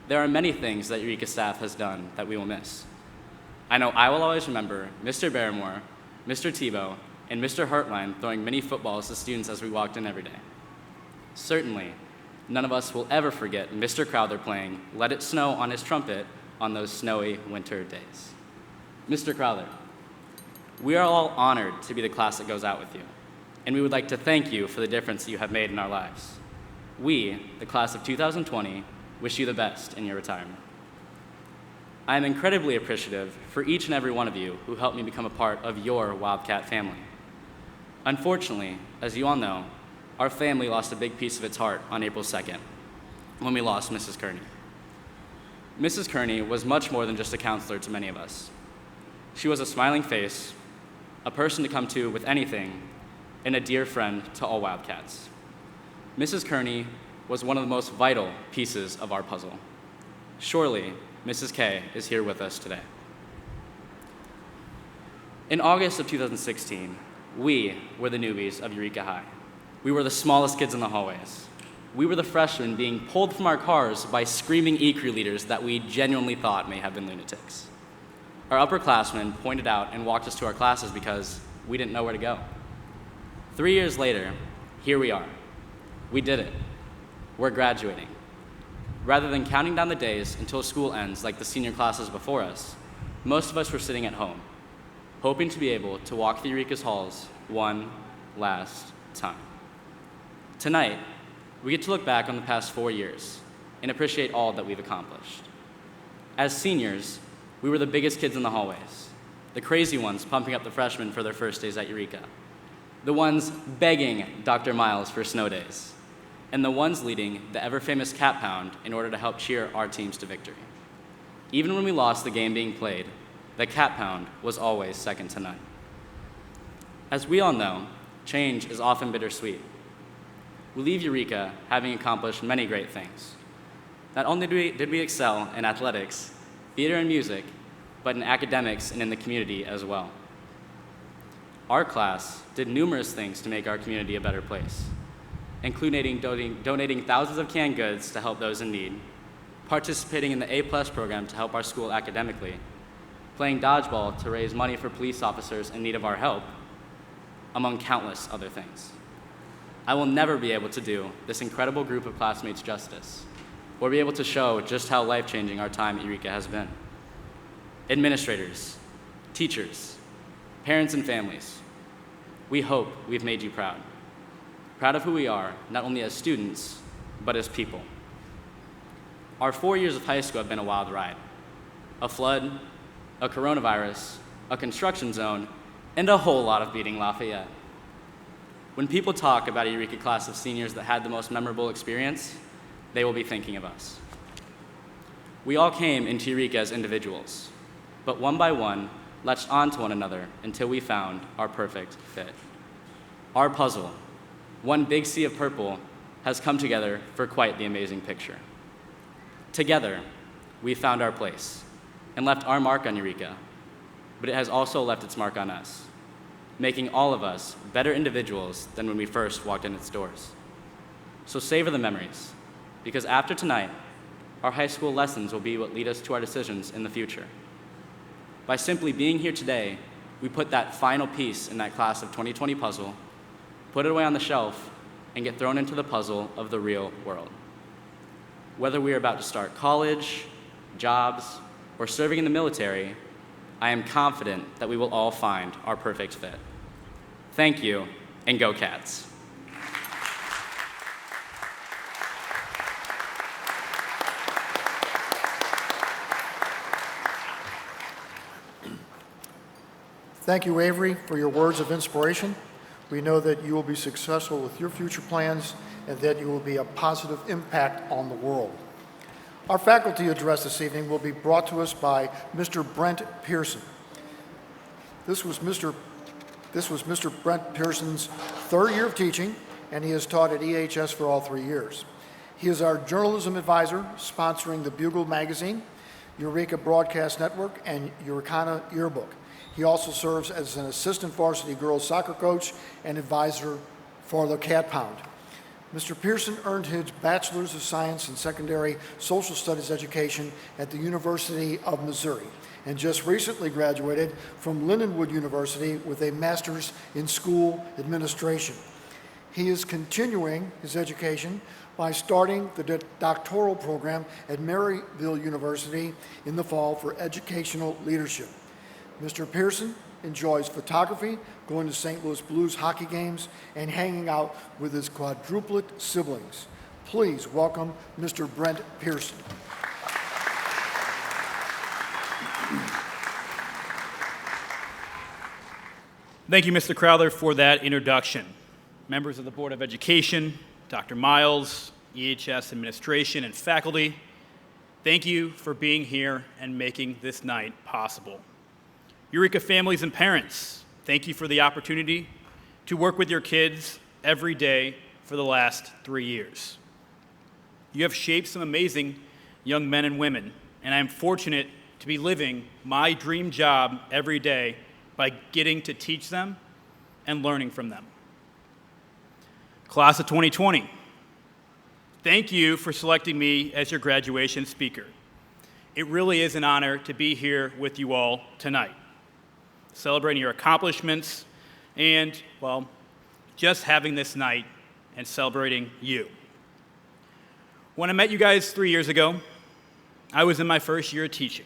There are many things that Eureka staff has done that we will miss. I know I will always remember Mr. Barrymore, Mr. Tebow, and Mr. Hartline throwing mini footballs to students as we walked in every day. Certainly, none of us will ever forget Mr. Crowther playing Let It Snow on his trumpet on those snowy winter days. Mr. Crowther, we are all honored to be the class that goes out with you, and we would like to thank you for the difference that you have made in our lives. We, the class of 2020, wish you the best in your retirement. I am incredibly appreciative for each and every one of you who helped me become a part of your Wildcat family. Unfortunately, as you all know, our family lost a big piece of its heart on April 2nd, when we lost Mrs. Kearney. Mrs. Kearney was much more than just a counselor to many of us. She was a smiling face, a person to come to with anything, and a dear friend to all Wildcats. Mrs. Kearney was one of the most vital pieces of our puzzle. Surely, Mrs. K is here with us today. In August of 2016, we were the newbies of Eureka High. We were the smallest kids in the hallways. We were the freshmen being pulled from our cars by screaming E-Crew leaders that we genuinely thought may have been lunatics. Our upperclassmen pointed out and walked us to our classes because we didn't know where to go. 3 years later, here we are. We did it. We're graduating. Rather than counting down the days until school ends like the senior classes before us, most of us were sitting at home, hoping to be able to walk through Eureka's halls one last time. Tonight, we get to look back on the past 4 years and appreciate all that we've accomplished. As seniors, we were the biggest kids in the hallways, the crazy ones pumping up the freshmen for their first days at Eureka, the ones begging Dr. Miles for snow days, and the ones leading the ever-famous Cat Pound in order to help cheer our teams to victory. Even when we lost the game being played, the Cat Pound was always second to none. As we all know, change is often bittersweet, we leave Eureka having accomplished many great things. Not only did we excel in athletics, theater, and music, but in academics and in the community as well. Our class did numerous things to make our community a better place, including donating thousands of canned goods to help those in need, participating in the A+ program to help our school academically, playing dodgeball to raise money for police officers in need of our help, among countless other things. I will never be able to do this incredible group of classmates justice, or be able to show just how life-changing our time at Eureka has been. Administrators, teachers, parents, and families, we hope we've made you proud. Proud of who we are, not only as students, but as people. Our 4 years of high school have been a wild ride. A flood, a coronavirus, a construction zone, and a whole lot of beating Lafayette. When people talk about a Eureka class of seniors that had the most memorable experience, they will be thinking of us. We all came into Eureka as individuals, but one by one, latched onto one another until we found our perfect fit. Our puzzle, one big sea of purple, has come together for quite the amazing picture. Together, we found our place and left our mark on Eureka, but it has also left its mark on us, making all of us better individuals than when we first walked in its doors. So savor the memories, because after tonight, our high school lessons will be what lead us to our decisions in the future. By simply being here today, we put that final piece in that class of 2020 puzzle, put it away on the shelf, and get thrown into the puzzle of the real world. Whether we are about to start college, jobs, or serving in the military, I am confident that we will all find our perfect fit. Thank you, and go Cats. Thank you, Avery, for your words of inspiration. We know that you will be successful with your future plans and that you will be a positive impact on the world. Our faculty address this evening will be brought to us by Mr. Brent Pearson. This was Mr. Brent Pearson's third year of teaching, and he has taught at EHS for all 3 years. He is our journalism advisor, sponsoring the Bugle magazine, Eureka Broadcast Network, and Eureka Yearbook. He also serves as an assistant varsity girls soccer coach and advisor for the Cat Pound. Mr. Pearson earned his Bachelor's of Science in Secondary Social Studies education at the University of Missouri, and just recently graduated from Lindenwood University with a Master's in School Administration. He is continuing his education by starting the doctoral program at Maryville University in the fall for educational leadership. Mr. Pearson enjoys photography, going to St. Louis Blues hockey games, and hanging out with his quadruplet siblings. Please welcome Mr. Brent Pearson. Thank you, Mr. Crowther, for that introduction. Members of the Board of Education, Dr. Miles, EHS administration, and faculty, thank you for being here and making this night possible. Eureka families and parents, thank you for the opportunity to work with your kids every day for the last 3 years. You have shaped some amazing young men and women, and I am fortunate to be living my dream job every day by getting to teach them and learning from them. Class of 2020, thank you for selecting me as your graduation speaker. It really is an honor to be here with you all tonight, celebrating your accomplishments and, well, just having this night and celebrating you. When I met you guys 3 years ago, I was in my first year of teaching.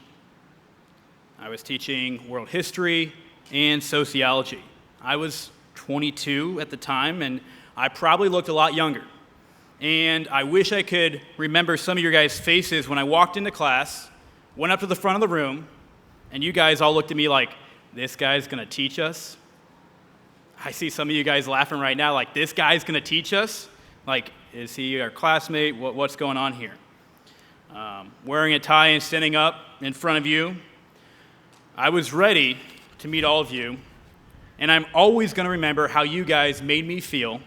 I was teaching world history and sociology. I was 22 at the time, and I probably looked a lot younger. And I wish I could remember some of your guys' faces when I walked into class, went up to the front of the room, and you guys all looked at me like, this guy's gonna teach us? I see some of you guys laughing right now like, this guy's gonna teach us? Like, is he our classmate? What's going on here? Wearing a tie and standing up in front of you. I was ready to meet all of you, and I'm always gonna remember how you guys made me feel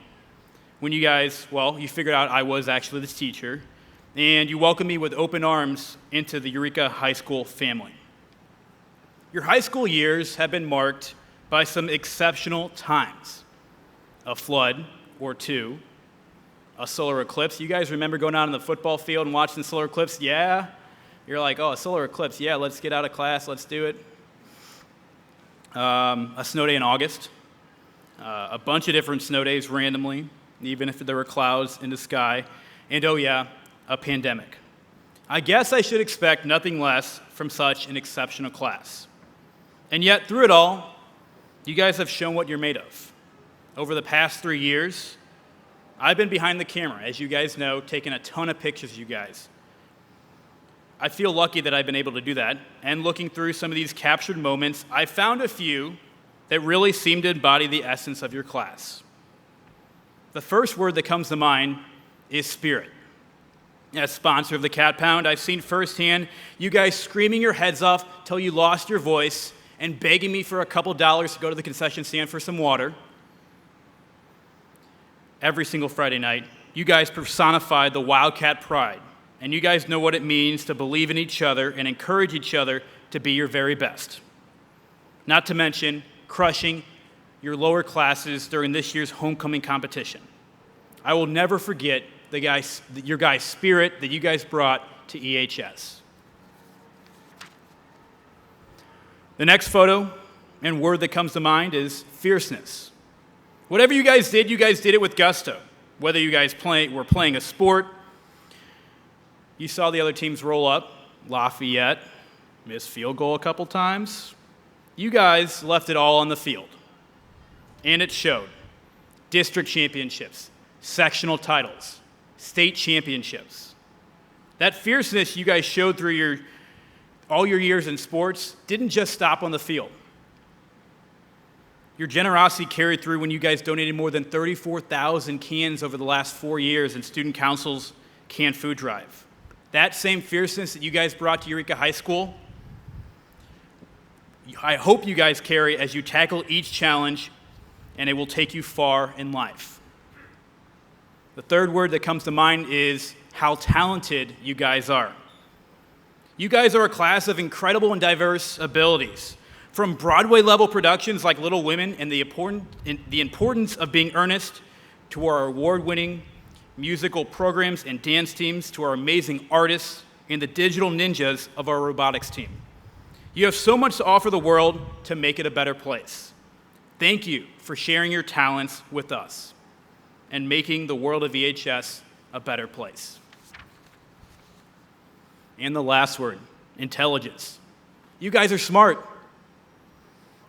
when you guys, well, you figured out I was actually this teacher, and you welcomed me with open arms into the Eureka High School family. Your high school years have been marked by some exceptional times. A flood or two, a solar eclipse. You guys remember going out on the football field and watching the solar eclipse? Yeah? You're like, oh, a solar eclipse. Yeah, let's get out of class. Let's do it. A snow day in August. A bunch of different snow days randomly, even if there were clouds in the sky. And oh yeah, a pandemic. I guess I should expect nothing less from such an exceptional class. And yet, through it all, you guys have shown what you're made of. Over the past 3 years, I've been behind the camera, as you guys know, taking a ton of pictures of you guys. I feel lucky that I've been able to do that, and looking through some of these captured moments, I found a few that really seem to embody the essence of your class. The first word that comes to mind is spirit. As sponsor of the Cat Pound, I've seen firsthand you guys screaming your heads off till you lost your voice and begging me for a couple dollars to go to the concession stand for some water. Every single Friday night, you guys personified the Wildcat pride, and you guys know what it means to believe in each other and encourage each other to be your very best. Not to mention crushing your lower classes during this year's homecoming competition. I will never forget your guys' spirit that you guys brought to EHS. The next photo and word that comes to mind is fierceness. Whatever you guys did it with gusto. Whether you guys were playing a sport, you saw the other teams roll up, Lafayette, missed field goal a couple times. You guys left it all on the field. And it showed. District championships, sectional titles, state championships. That fierceness you guys showed through all your years in sports didn't just stop on the field. Your generosity carried through when you guys donated more than 34,000 cans over the last 4 years in Student Council's canned food drive. That same fierceness that you guys brought to Eureka High School, I hope you guys carry as you tackle each challenge, and it will take you far in life. The third word that comes to mind is how talented you guys are. You guys are a class of incredible and diverse abilities. From Broadway-level productions like Little Women and the importance of being earnest, to our award-winning musical programs and dance teams, to our amazing artists and the digital ninjas of our robotics team. You have so much to offer the world to make it a better place. Thank you for sharing your talents with us and making the world of EHS a better place. And the last word, intelligence. You guys are smart.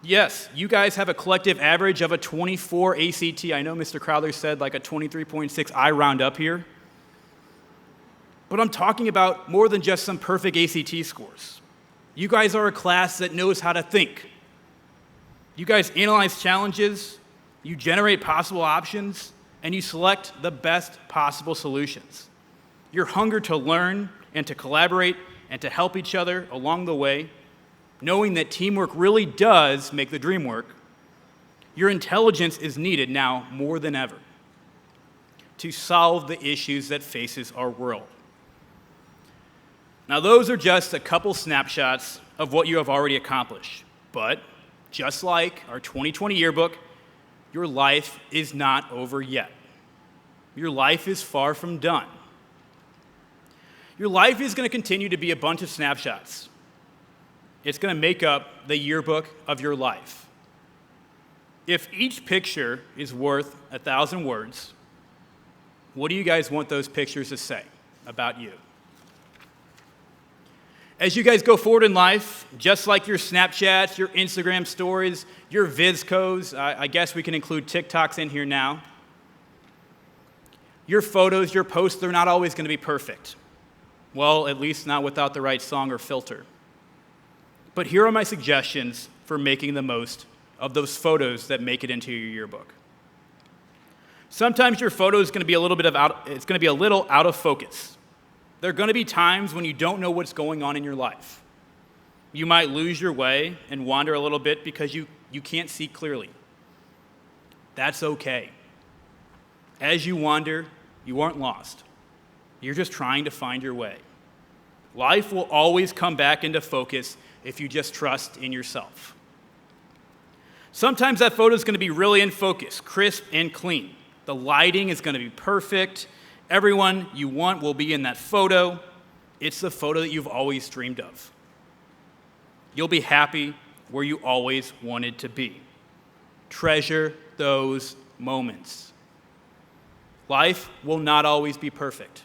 Yes, you guys have a collective average of a 24 ACT. I know Mr. Crowther said like a 23.6. I round up here. But I'm talking about more than just some perfect ACT scores. You guys are a class that knows how to think. You guys analyze challenges, you generate possible options, and you select the best possible solutions. Your hunger to learn and to collaborate and to help each other along the way, knowing that teamwork really does make the dream work, your intelligence is needed now more than ever to solve the issues that faces our world. Now, those are just a couple snapshots of what you have already accomplished. But just like our 2020 yearbook, your life is not over yet. Your life is far from done. Your life is going to continue to be a bunch of snapshots. It's going to make up the yearbook of your life. If each picture is worth 1,000 words, what do you guys want those pictures to say about you? As you guys go forward in life, just like your Snapchats, your Instagram stories, your VizCos, I guess we can include TikToks in here now. Your photos, your posts, they're not always going to be perfect. Well, at least not without the right song or filter. But here are my suggestions for making the most of those photos that make it into your yearbook. Sometimes your photo is going to be a little out of focus. There are going to be times when you don't know what's going on in your life. You might lose your way and wander a little bit because you can't see clearly. That's okay. As you wander, you aren't lost. You're just trying to find your way. Life will always come back into focus if you just trust in yourself. Sometimes that photo is going to be really in focus, crisp and clean. The lighting is going to be perfect. Everyone you want will be in that photo. It's the photo that you've always dreamed of. You'll be happy where you always wanted to be. Treasure those moments. Life will not always be perfect,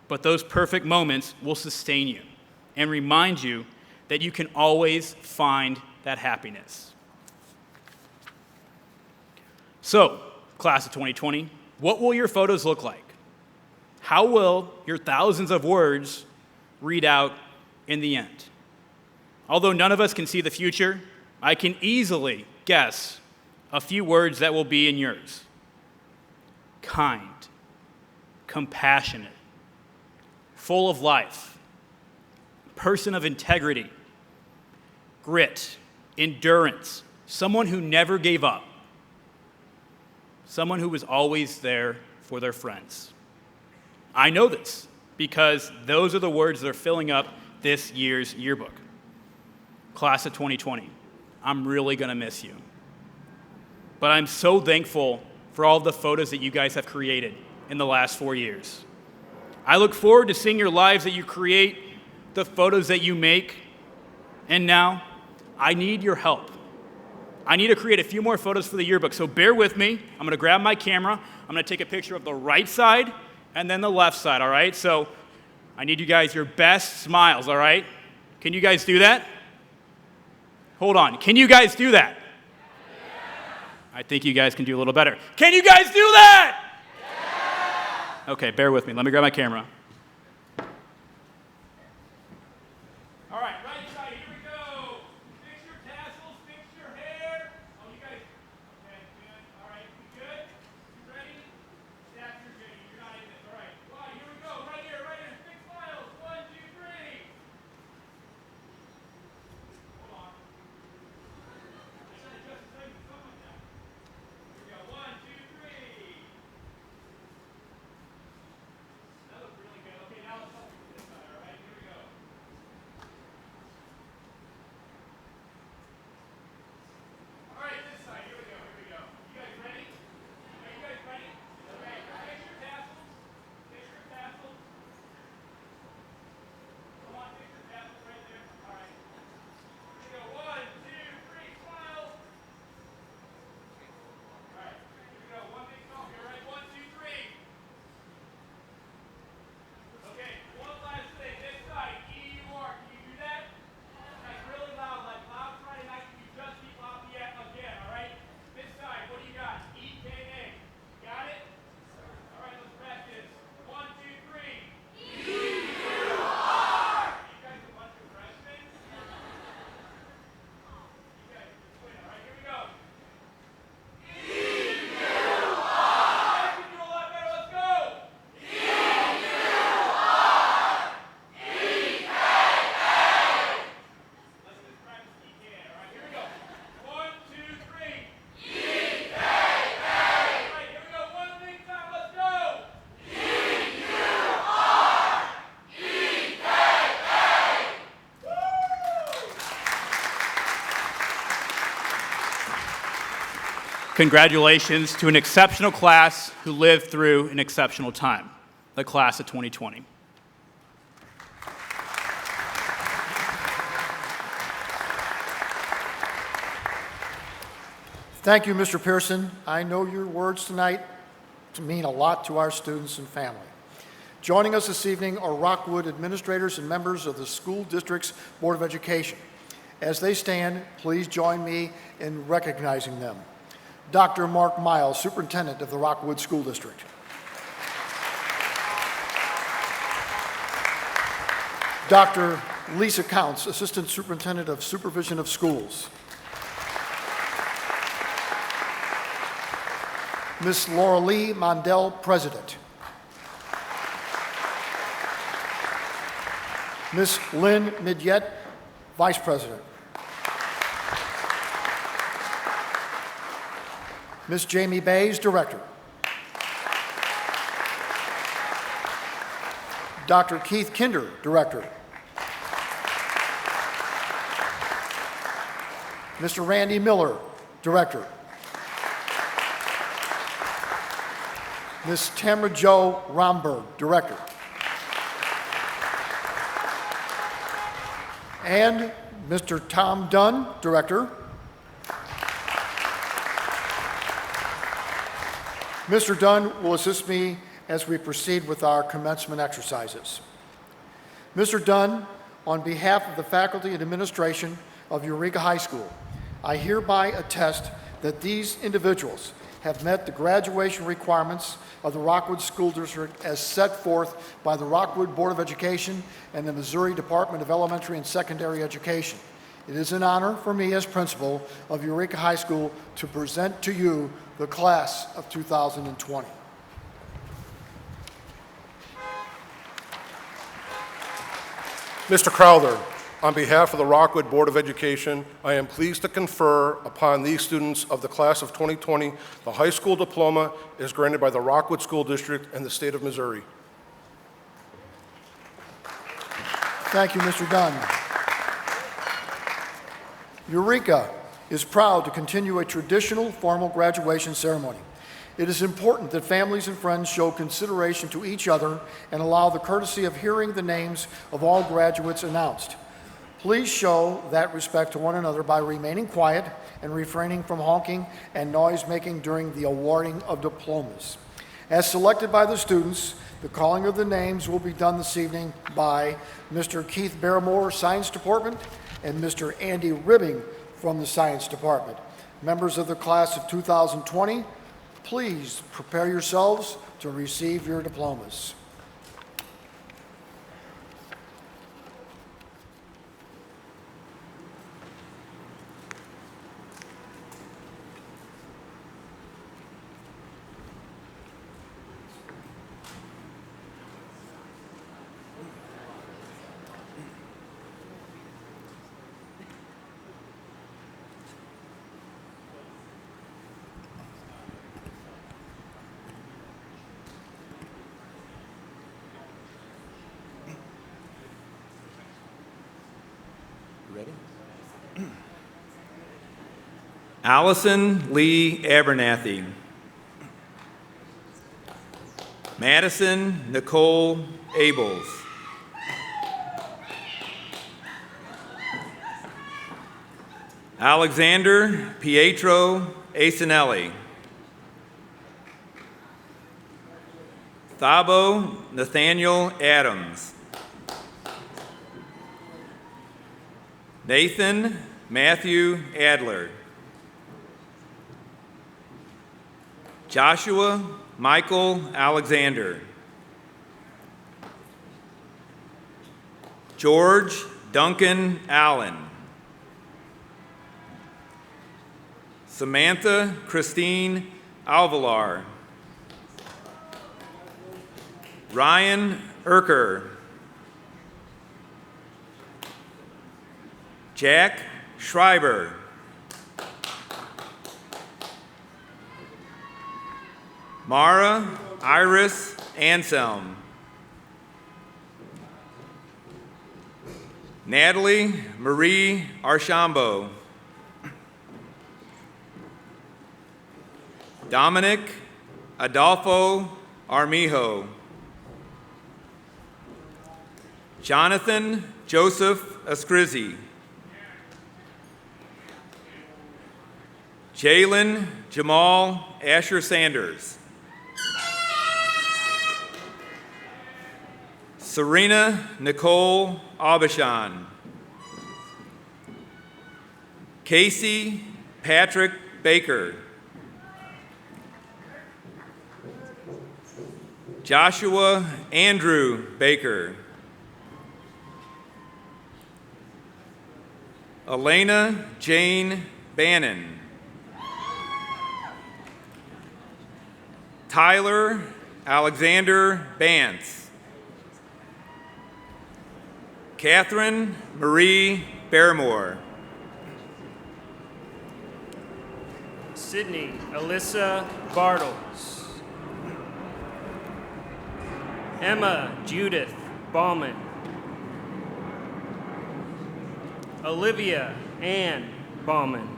but those perfect moments will sustain you and remind you that you can always find that happiness. So, class of 2020, what will your photos look like? How will your thousands of words read out in the end? Although none of us can see the future, I can easily guess a few words that will be in yours. Kind, compassionate, full of life, person of integrity, grit, endurance, someone who never gave up, someone who was always there for their friends. I know this because those are the words that are filling up this year's yearbook. Class of 2020, I'm really going to miss you. But I'm so thankful for all of the photos that you guys have created in the last 4 years. I look forward to seeing your lives that you create, the photos that you make, and now I need your help. I need to create a few more photos for the yearbook, so bear with me. I'm going to grab my camera. I'm going to take a picture of the right side and then the left side, all right? So I need you guys your best smiles, all right? Can you guys do that? Hold on. Can you guys do that? I think you guys can do a little better. Can you guys do that? Yeah. Okay, bear with me. Let me grab my camera. All right, right side, here we go. Fix your tassels, fix your hair. Oh, you guys, okay, good. All right, you good? You ready? Staff your J. You're not in this. All right, well, here we go. Right here, fix files. 1, 2, 3. Hold on. I gotta adjust the thing to something like that. Here we go. 1, 2, 3. That looks really good. Okay, now let's help you with this side. All right, here we go. All right, this side. Here we go. Here we go. You guys ready? Are you guys ready? Okay. Fix your tassels. Fix your tassels. Come on, fix your tassels right there. All right. Here we go. 1, 2, 3. Smile. All right. Here we go. One big smile here. Right. 1, 2, 3. Okay. One last thing. This side. E-U-R. Can you do that? Like really loud. Like loud Friday night. Can you just keep Lafayette again? All right. This side. What do you got? E-K-A. Got it? All right. Let's practice. 1, 2, 3. E-U-R. You guys a bunch of freshmen? You guys can do it. All right. Here we go. E-U-R. You can do a lot better. Let's go. Let's just practice E-K-A. All right. Here we go. 1, 2, 3. E-K-A. All right. Here we go. One big time. Let's go. Congratulations to an exceptional class who lived through an exceptional time, the class of 2020. Thank you, Mr. Pearson. I know your words tonight mean a lot to our students and family. Joining us this evening are Rockwood administrators and members of the school district's Board of Education. As they stand, please join me in recognizing them. Dr. Mark Miles, Superintendent of the Rockwood School District. Dr. Lisa Counts, Assistant Superintendent of Supervision of Schools. Ms. Laura Lee Mondell, President. Ms. Lynn Midyet, Vice President. Ms. Jamie Bays, Director. Dr. Keith Kinder, Director. Mr. Randy Miller, Director. Ms. Tamara Jo Romberg, Director. And Mr. Tom Dunn, Director. Mr. Dunn will assist me as we proceed with our commencement exercises. Mr. Dunn, on behalf of the faculty and administration of Eureka High School, I hereby attest that these individuals have met the graduation requirements of the Rockwood School District as set forth by the Rockwood Board of Education and the Missouri Department of Elementary and Secondary Education. It is an honor for me as principal of Eureka High School to present to you the class of 2020. Mr. Crowther, on behalf of the Rockwood Board of Education, I am pleased to confer upon these students of the class of 2020 the high school diploma is granted by the Rockwood School District and the state of Missouri. Thank you, Mr. Dunn. Eureka is proud to continue a traditional formal graduation ceremony. It is important that families and friends show consideration to each other and allow the courtesy of hearing the names of all graduates announced. Please show that respect to one another by remaining quiet and refraining from honking and noise making during the awarding of diplomas. As selected by the students, the calling of the names will be done this evening by Mr. Keith Barrymore, Science Department, and Mr. Andy Ribbing from the Science Department. Members of the class of 2020, please prepare yourselves to receive your diplomas. Allison Lee Abernathy. Madison Nicole Abels. Alexander Pietro Asinelli. Thabo Nathaniel Adams. Nathan Matthew Adler. Joshua Michael Alexander. George Duncan Allen. Samantha Christine Alvalar. Ryan Erker. Jack Schreiber. Mara Iris Anselm. Natalie Marie Archambault. Dominic Adolfo Armijo. Jonathan Joseph Ascrizzi. Jalen Jamal Asher Sanders. Serena Nicole Aubuchon. Casey Patrick Baker. Joshua Andrew Baker. Elena Jane Bannon. Tyler Alexander Bantz. Catherine Marie Barrymore. Sydney Alyssa Bartles. Emma Judith Bauman. Olivia Ann Bauman.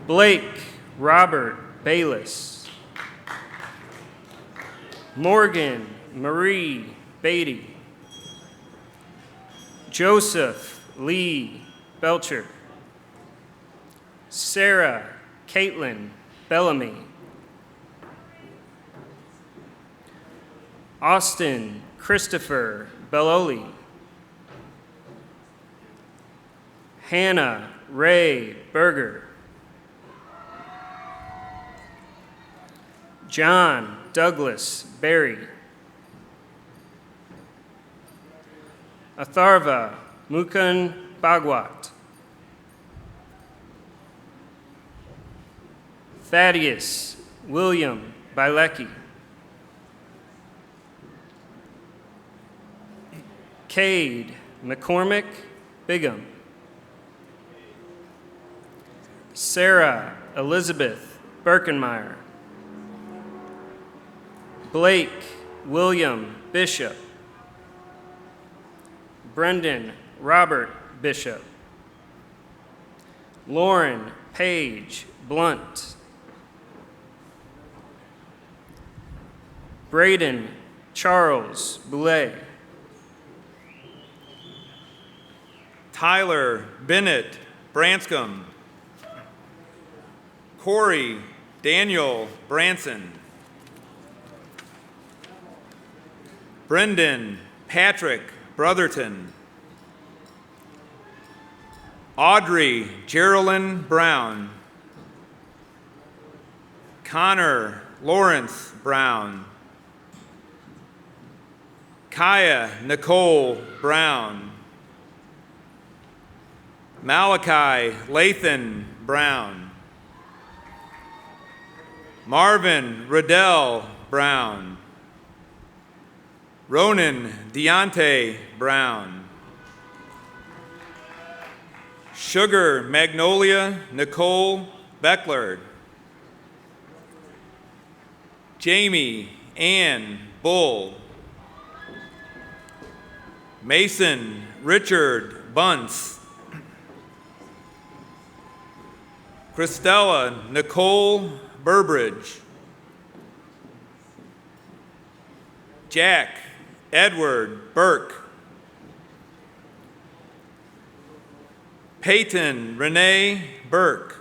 Blake Robert Bayless. Morgan Marie Beatty. Joseph Lee Belcher. Sarah Caitlin Bellamy. Austin Christopher Belloli. Hannah Ray Berger. John Douglas Berry. Atharva Mukun Bagwat. Thaddeus William Bilecki. Cade McCormick Bigham. Sarah Elizabeth Birkenmeyer. Blake William Bishop. Brendan Robert Bishop. Lauren Page Blunt. Braden Charles Boulay. Tyler Bennett Branscombe. Corey Daniel Branson. Brendan Patrick Brotherton. Audrey Geraldine Brown. Connor Lawrence Brown. Kaya Nicole Brown. Malachi Lathan Brown. Marvin Riddell Brown. Ronan Deontay Brown. Sugar Magnolia Nicole Beckler. Jamie Ann Bull. Mason Richard Bunce. Christella Nicole Burbridge. Jack Edward Burke. Peyton Renee Burke.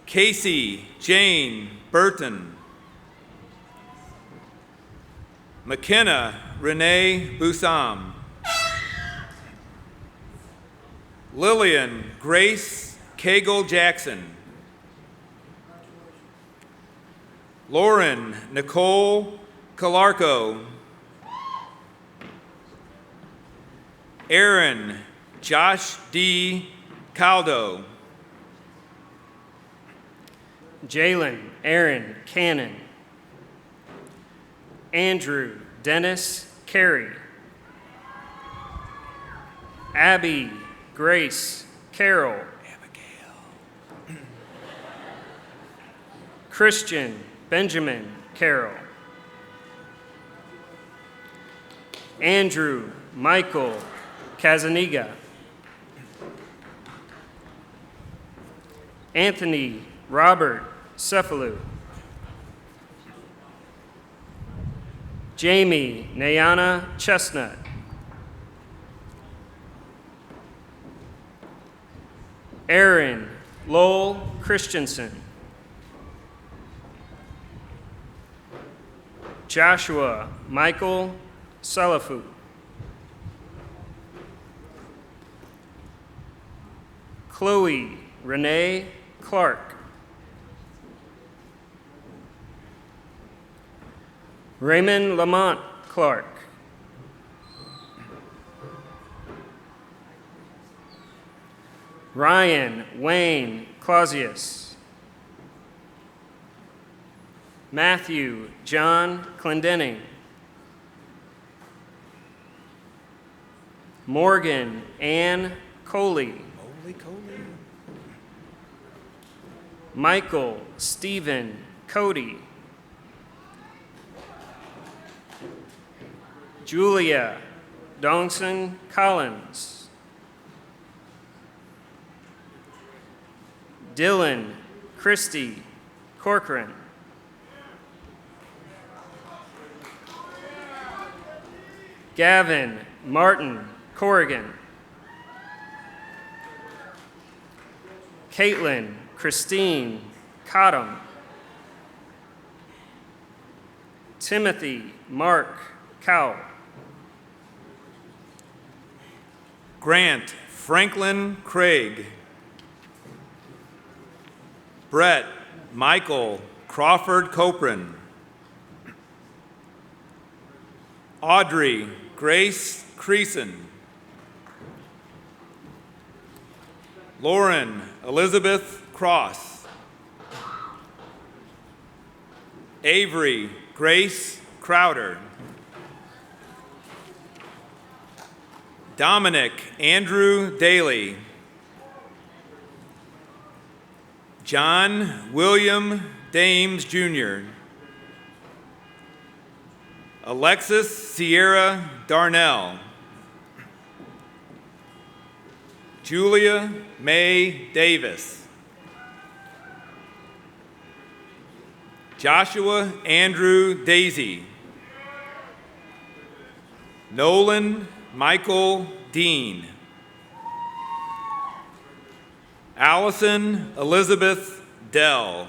Casey Jane Burton. McKenna Renee Busam. Lillian Grace Cagle Jackson. Lauren Nicole Calarco. Aaron Josh D. Caldo. Jalen Aaron Cannon. Andrew Dennis Carey. Abby Grace Carroll. Abigail. Christian Benjamin Carroll. Andrew Michael Kazaniga. Anthony Robert Cefalu. Jamie Nayana Chestnut. Aaron Lowell Christensen. Joshua Michael Salafu. Chloe Renee Clark. Raymond Lamont Clark. Ryan Wayne Clausius. Matthew John Clendenning. Morgan Ann Coley. Michael Stephen Cody. Julia Dongson Collins. Dylan Christy Corcoran. Gavin Martin Corrigan. Caitlin Christine Cottom. Timothy Mark Cow. Grant Franklin Craig. Brett Michael Crawford Copran. Audrey Grace Creason. Lauren Elizabeth Cross. Avery Grace Crowder. Dominic Andrew Daly. John William Dames Jr. Alexis Sierra Darnell. Julia May Davis. Joshua Andrew Daisy. Nolan Michael Dean. Allison Elizabeth Dell.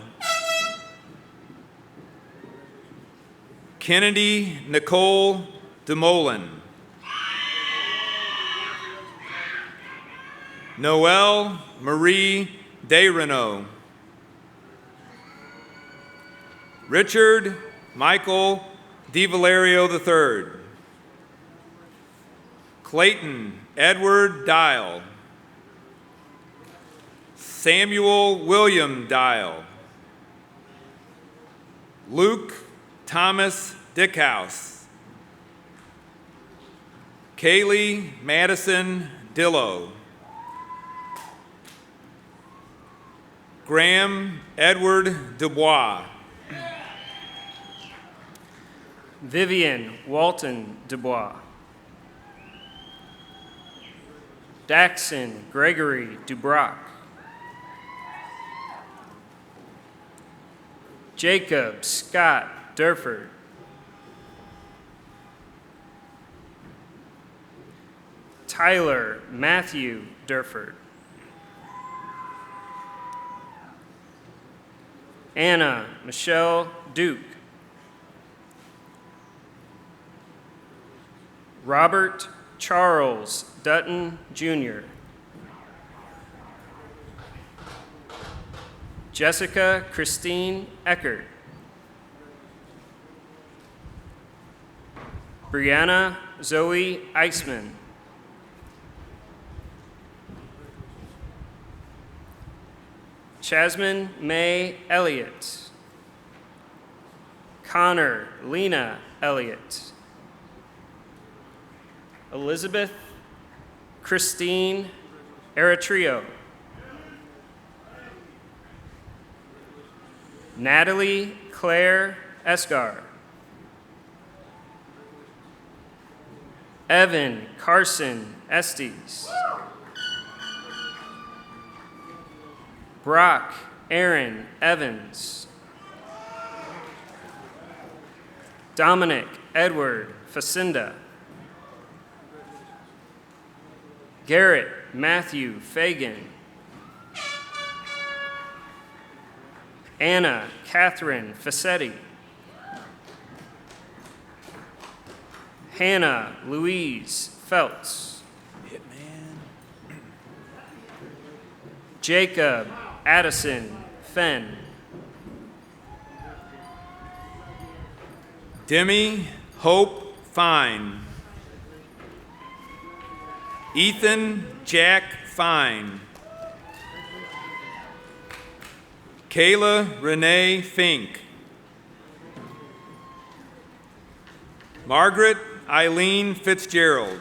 Kennedy Nicole DeMolin. Noelle Marie Desrenault. Richard Michael DiValerio III. Clayton Edward Dial. Samuel William Dial. Luke Thomas Dickhouse. Kaylee Madison Dillow. Graham Edward Dubois. Vivian Walton Dubois. Daxon Gregory Dubrock. Jacob Scott Durford. Tyler Matthew Durford. Anna Michelle Duke. Robert Charles Dutton, Jr. Jessica Christine Eckert. Brianna Zoe Eisman. Chasmin May Elliott. Connor Lena Elliott. Elizabeth Christine Eritrea. Natalie Claire Esgar. Evan Carson Estes. Brock Aaron Evans. Dominic Edward Facinda. Garrett Matthew Fagan. Anna Catherine Fassetti. Hannah Louise Feltz. Jacob Addison Fenn. Demi Hope Fine. Ethan Jack Fine. Kayla Renee Fink. Margaret Eileen Fitzgerald.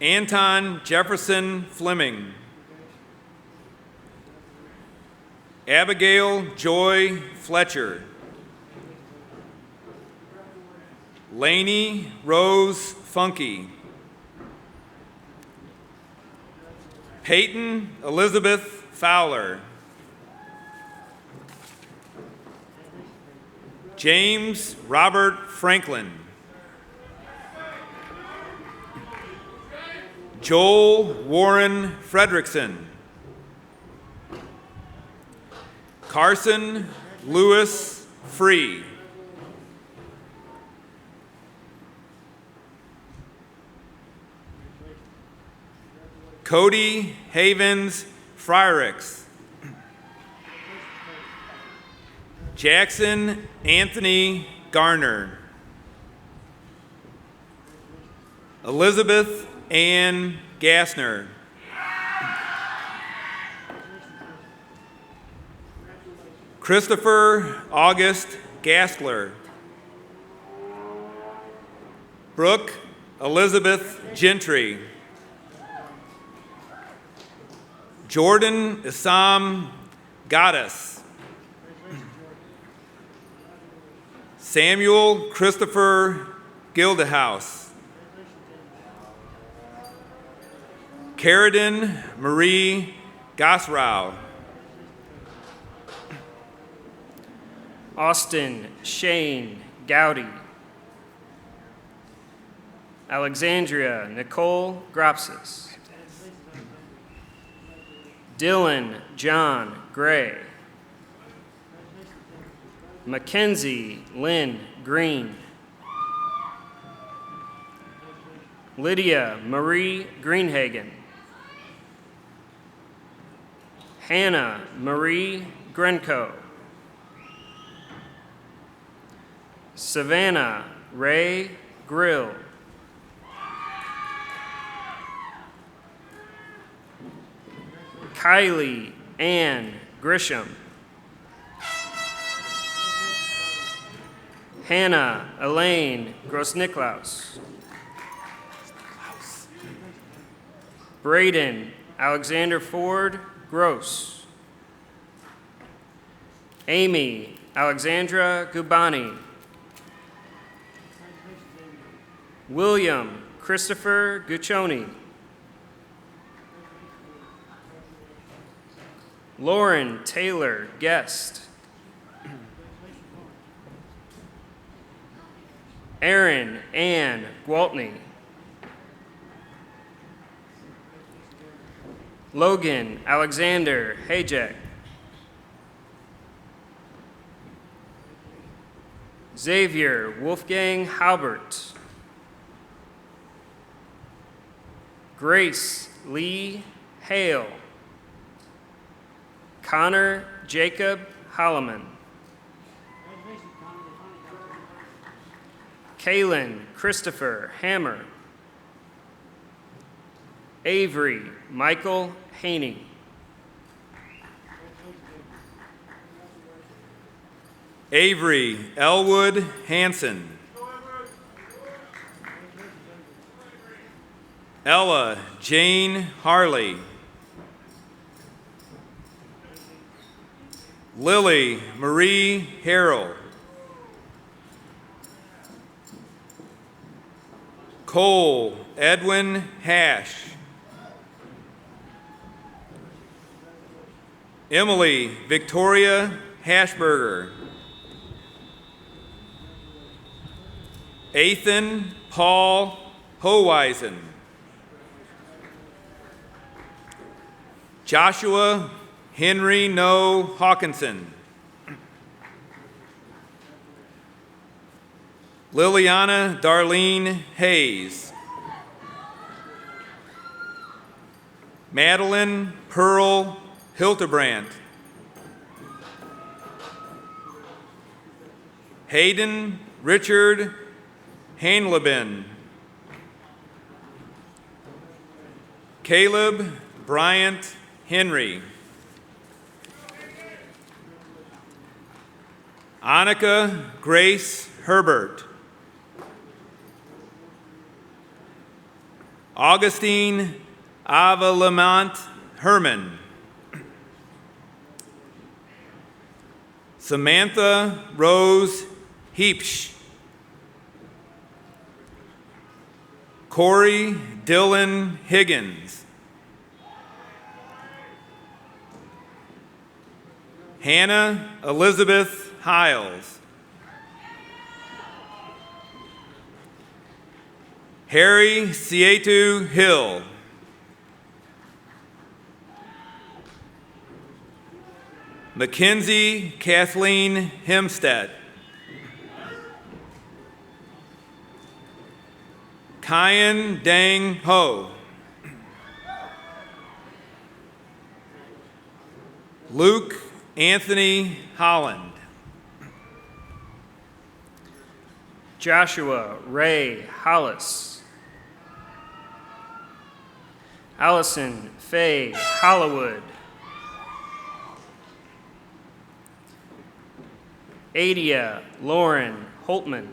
Anton Jefferson Fleming. Abigail Joy Fletcher. Lainey Rose Funky. Peyton Elizabeth Fowler. James Robert Franklin. Joel Warren Fredrickson. Carson Lewis Free. Cody Havens Fryricks. Jackson Anthony Garner. Elizabeth Ann Gassner. Christopher August Gaskler. Brooke Elizabeth Gentry. Jordan Isam Gaddis. Samuel Christopher Gildehouse. Carradine Marie Gosrow. Austin Shane Gowdy. Alexandria Nicole Gropsis. Dylan John Gray. Mackenzie Lynn Green. Lydia Marie Greenhagen. Hannah Marie Grenko. Savannah Ray Grill. Kylie Ann Grisham. Hannah Elaine Gross-Niklaus. Braden Alexander Ford Gross. Amy Alexandra Gubani. William Christopher Guccioni. Lauren Taylor Guest. Aaron Ann Gwaltney. Logan Alexander Hajek. Xavier Wolfgang Halbert. Grace Lee Hale. Connor Jacob Holloman. Kaylin Christopher Hammer. Avery Michael Haney. Avery Elwood Hanson. Ella Jane Harley. Lily Marie Harrell. Cole Edwin Hash. Emily Victoria Hashberger. Ethan Paul Howeisen. Joshua Henry No Hawkinson. Liliana Darlene Hayes. Madeline Pearl Hildebrand. Hayden Richard Hanleben. Caleb Bryant Henry. Annika Grace Herbert. Augustine Ava Lamont Herman. Samantha Rose Heapsch. Corey Dylan Higgins. Hannah Elizabeth Hiles. Harry Sietu Hill. Mackenzie Kathleen Hemstead. Kyan Dang Ho. Luke Anthony Holland. Joshua Ray Hollis. Allison Faye Hollywood. Adia Lauren Holtman.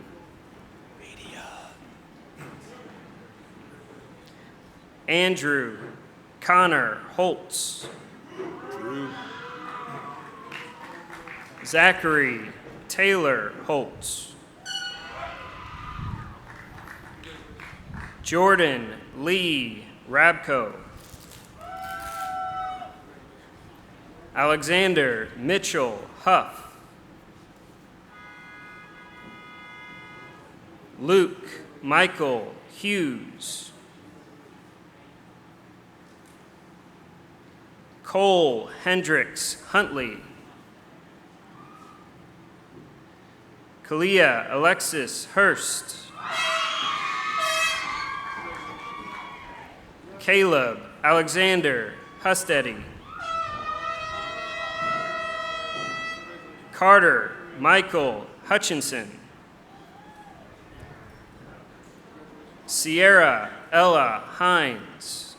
Andrew Connor Holtz. Zachary Taylor Holtz. Jordan Lee Rabko. Alexander Mitchell Huff. Luke Michael Hughes. Cole Hendricks Huntley. Kalia Alexis Hurst. Caleb Alexander Husteddy. Carter Michael Hutchinson. Sierra Ella Hines.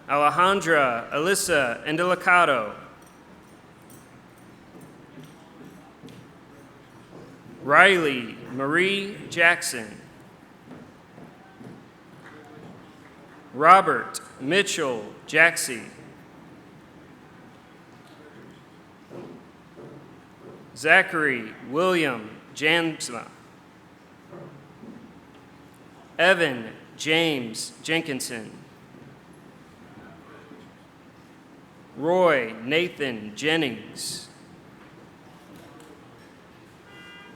Alejandra Alyssa Endelicato. Riley Marie Jackson. Robert Mitchell Jaxie. Zachary William Jansma. Evan James Jenkinson. Roy Nathan Jennings.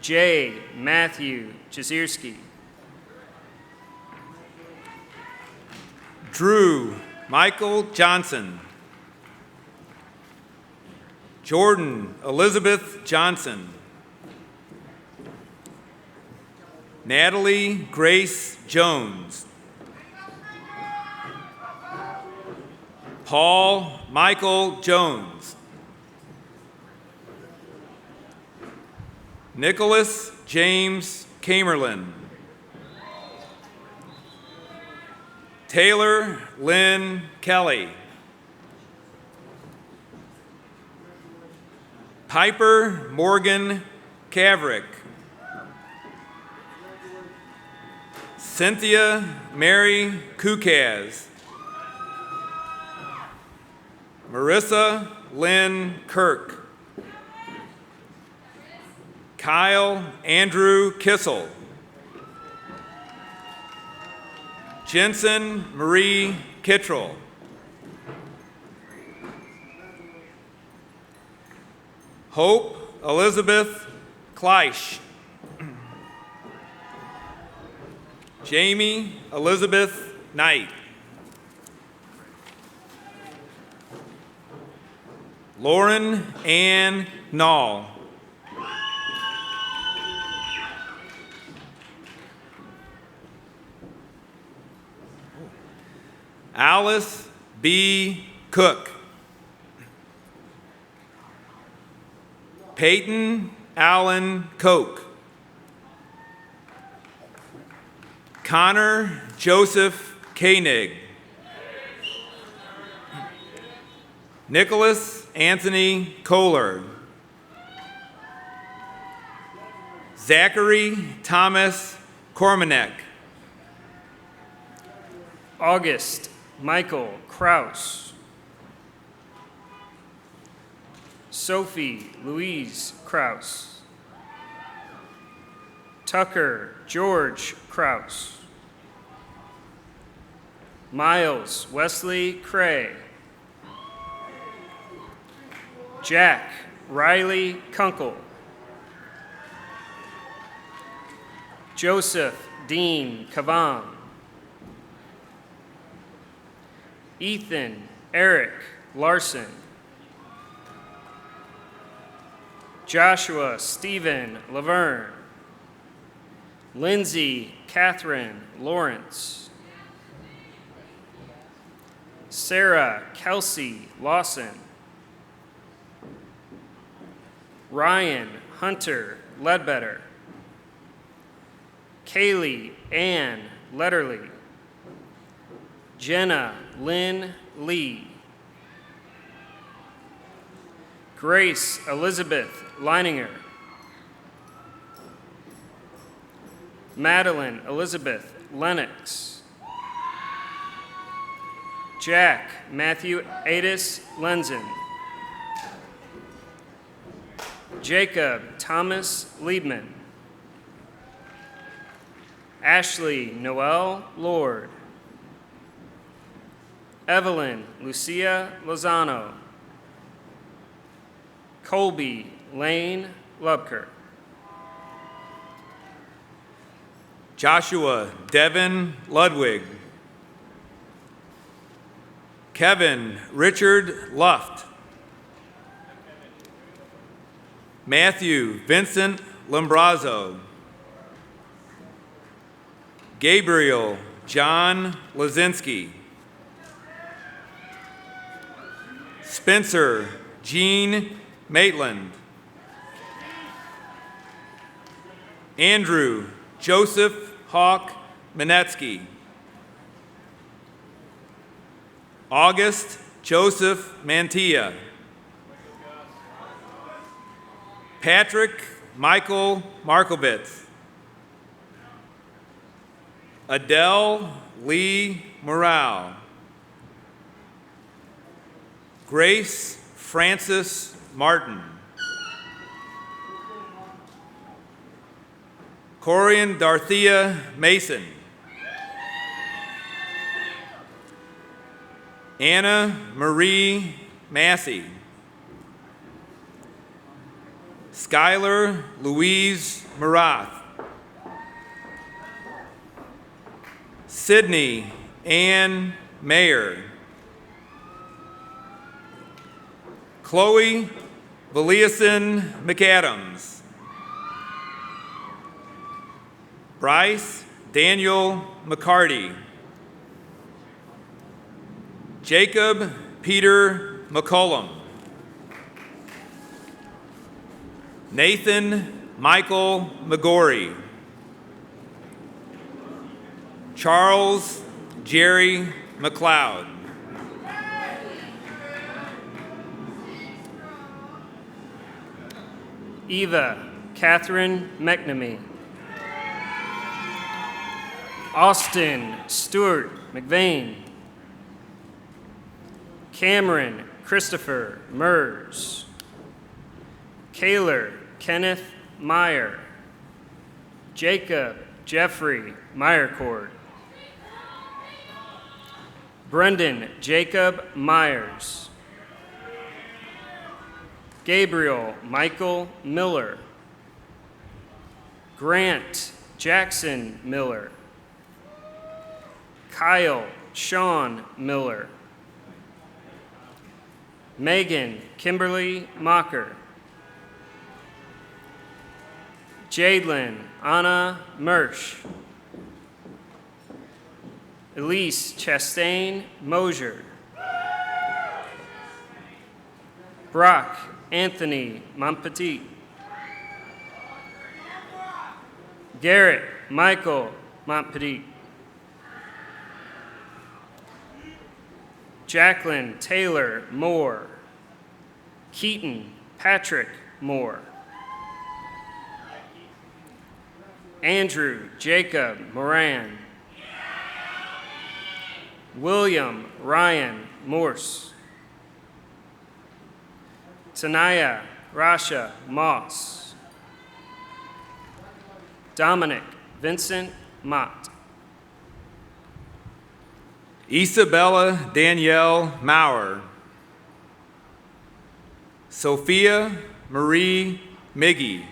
J. Matthew Chazierski. Drew Michael Johnson. Jordan Elizabeth Johnson. Natalie Grace Jones. Paul Michael Jones. Nicholas James Kamerlin. Taylor Lynn Kelly. Piper Morgan Kavrick. Cynthia Mary Kukaz. Marissa Lynn Kirk. Kyle Andrew Kissel. Jensen Marie Kittrell. Hope Elizabeth Kleisch. Jamie Elizabeth Knight. Lauren Ann Nall. Alice B. Cook. Peyton Allen Koch. Connor Joseph Koenig. Nicholas Anthony Kohler. Zachary Thomas Cormanek. August Michael Kraus. Sophie Louise Kraus. Tucker George Kraus. Miles Wesley Cray. Jack Riley Kunkel. Joseph Dean Kavan. Ethan Eric Larson. Joshua Stephen Laverne. Lindsay Catherine Lawrence. Sarah Kelsey Lawson. Ryan Hunter Ledbetter. Kaylee Ann Letterly. Jenna Lynn Lee. Grace Elizabeth Leininger. Madeline Elizabeth Lennox. Jack Matthew Adis Lenzen. Jacob Thomas Liebman. Ashley Noel Lord. Evelyn Lucia Lozano. Colby Lane Lubker. Joshua Devin Ludwig. Kevin Richard Luft. Matthew Vincent Lambrazo. Gabriel John Lazinski. Spencer Jean Maitland. Andrew Joseph Hawk Minetsky. August Joseph Mantilla. Patrick Michael Markovitz. Adele Lee Morale. Grace Francis Martin. Corian Darthea Mason. Anna Marie Massey. Skylar Louise Marath. Sydney Ann Mayer. Chloe Valiason McAdams. Bryce Daniel McCarty. Jacob Peter McCollum. Nathan Michael McGorry. Charles Jerry McLeod. Eva Catherine McNamee. Austin Stewart McVeigh. Cameron Christopher Mers. Kaylor Kenneth Meyer. Jacob Jeffrey Meyercord. Brendan Jacob Myers. Gabriel Michael Miller. Grant Jackson Miller. Kyle Sean Miller. Megan Kimberly Mocker. Jadelyn Anna Mersch. Elise Chastain Mosier. Brock Anthony Montpetit. Garrett Michael Montpetit. Jacqueline Taylor Moore. Keaton Patrick Moore. Andrew Jacob Moran. William Ryan Morse. Tanaya Rasha Moss. Dominic Vincent Mott. Isabella Danielle Maurer. Sophia Marie Miggy.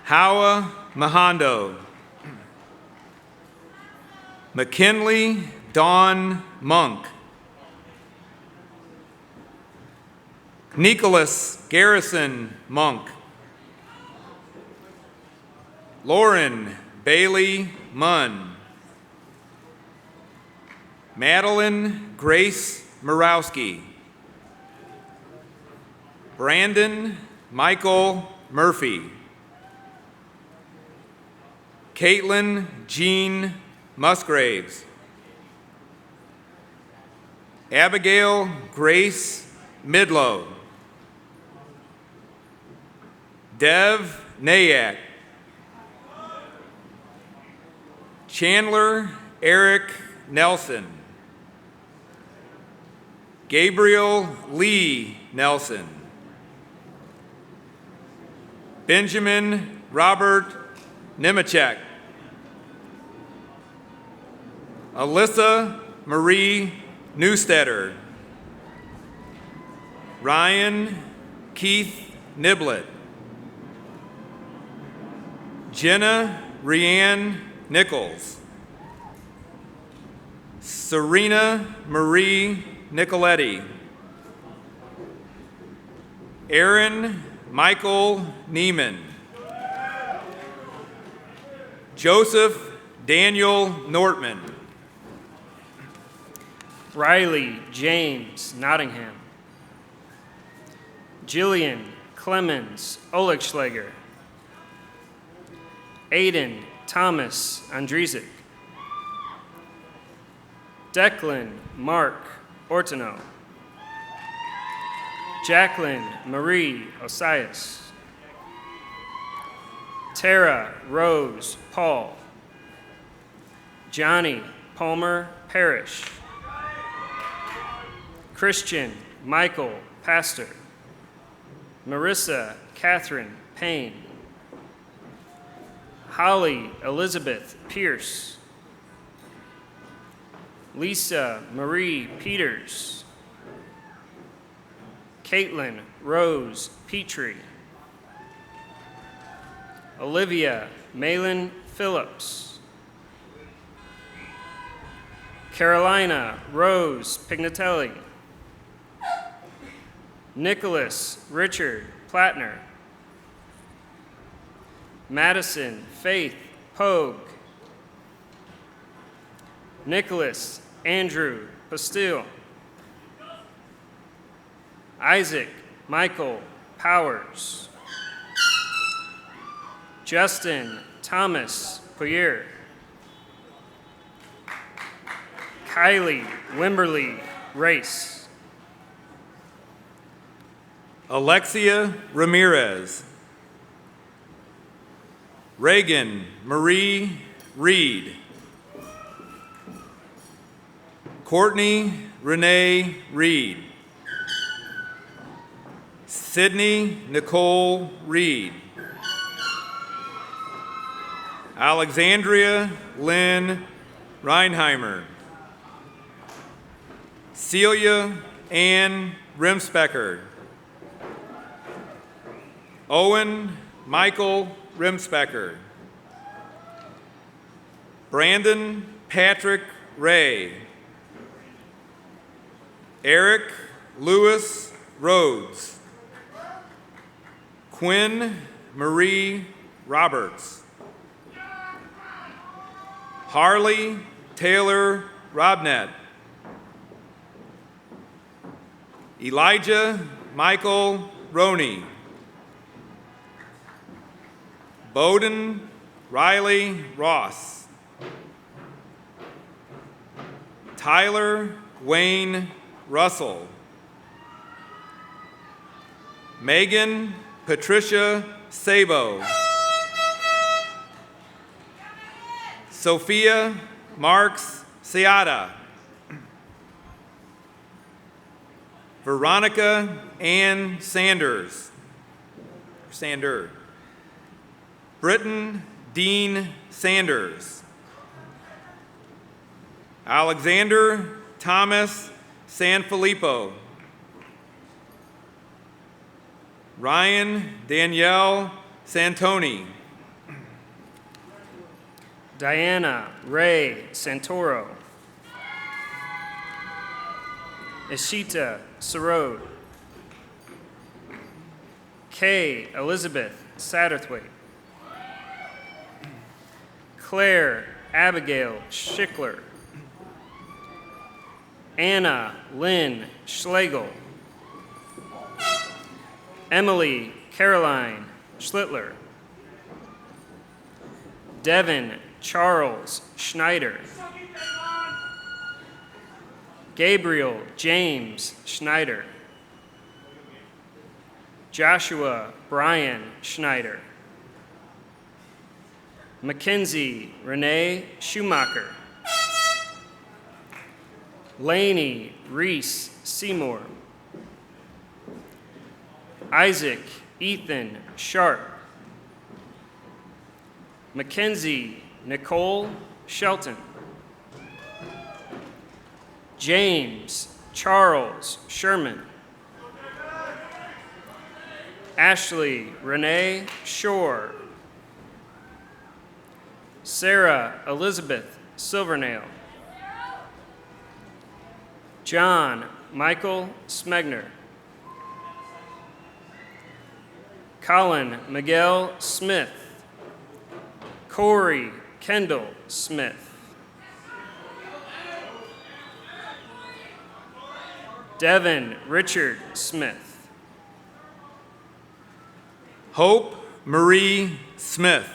Hawa Mahando. McKinley Dawn Monk. Nicholas Garrison Monk. Lauren Bailey Munn. Madeline Grace Murawski. Brandon Michael Murphy. Caitlin Jean Musgraves. Abigail Grace Midlow. Dev Nayak. Chandler Eric Nelson. Gabriel Lee Nelson. Benjamin Robert Nemechek. Alyssa Marie Newstetter. Ryan Keith Niblet. Jenna Rianne Nichols. Serena Marie Nicoletti. Aaron Michael Neiman. Joseph Daniel Nortman. Riley James Nottingham. Jillian Clemens Olegschlager. Aiden Thomas Andresic. Declan Mark Ortino. Jacqueline Marie Osias. Tara Rose Paul. Johnny Palmer Parrish. Christian Michael Pastor. Marissa Catherine Payne. Holly Elizabeth Pierce. Lisa Marie Peters. Caitlin Rose Petrie. Olivia Malin Phillips. Carolina Rose Pignatelli. Nicholas Richard Plattner. Madison Faith Pogue. Nicholas Andrew Pastille. Isaac Michael Powers. Justin Thomas Poyer. Kylie Wimberly Race. Alexia Ramirez. Reagan Marie Reed. Courtney Renee Reed. Sydney Nicole Reed. Alexandria Lynn Reinheimer. Celia Ann Rimspecker. Owen Michael Rimspecker. Brandon Patrick Ray. Eric Lewis Rhodes. Quinn Marie Roberts. Harley Taylor Robnett. Elijah Michael Roney. Bowden Riley Ross. Tyler Wayne Russell. Megan Patricia Sabo. Sophia Marks Seata. Veronica Ann Sanders. Sander. Britton Dean Sanders. Alexander Thomas Sanfilippo. Ryan Danielle Santoni. Diana Ray Santoro. Ishita Sarode. Kay Elizabeth Satterthwaite. Claire Abigail Schickler. Anna Lynn Schlegel. Emily Caroline Schlittler. Devin Charles Schneider. Gabriel James Schneider. Joshua Brian Schneider. Mackenzie Renee Schumacher. Laney Reese Seymour. Isaac Ethan Sharp. Mackenzie Nicole Shelton. James Charles Sherman. Ashley Renee Shore. Sarah Elizabeth Silvernail. John Michael Smegner. Colin Miguel Smith. Corey Kendall Smith. Devin Richard Smith. Hope Marie Smith.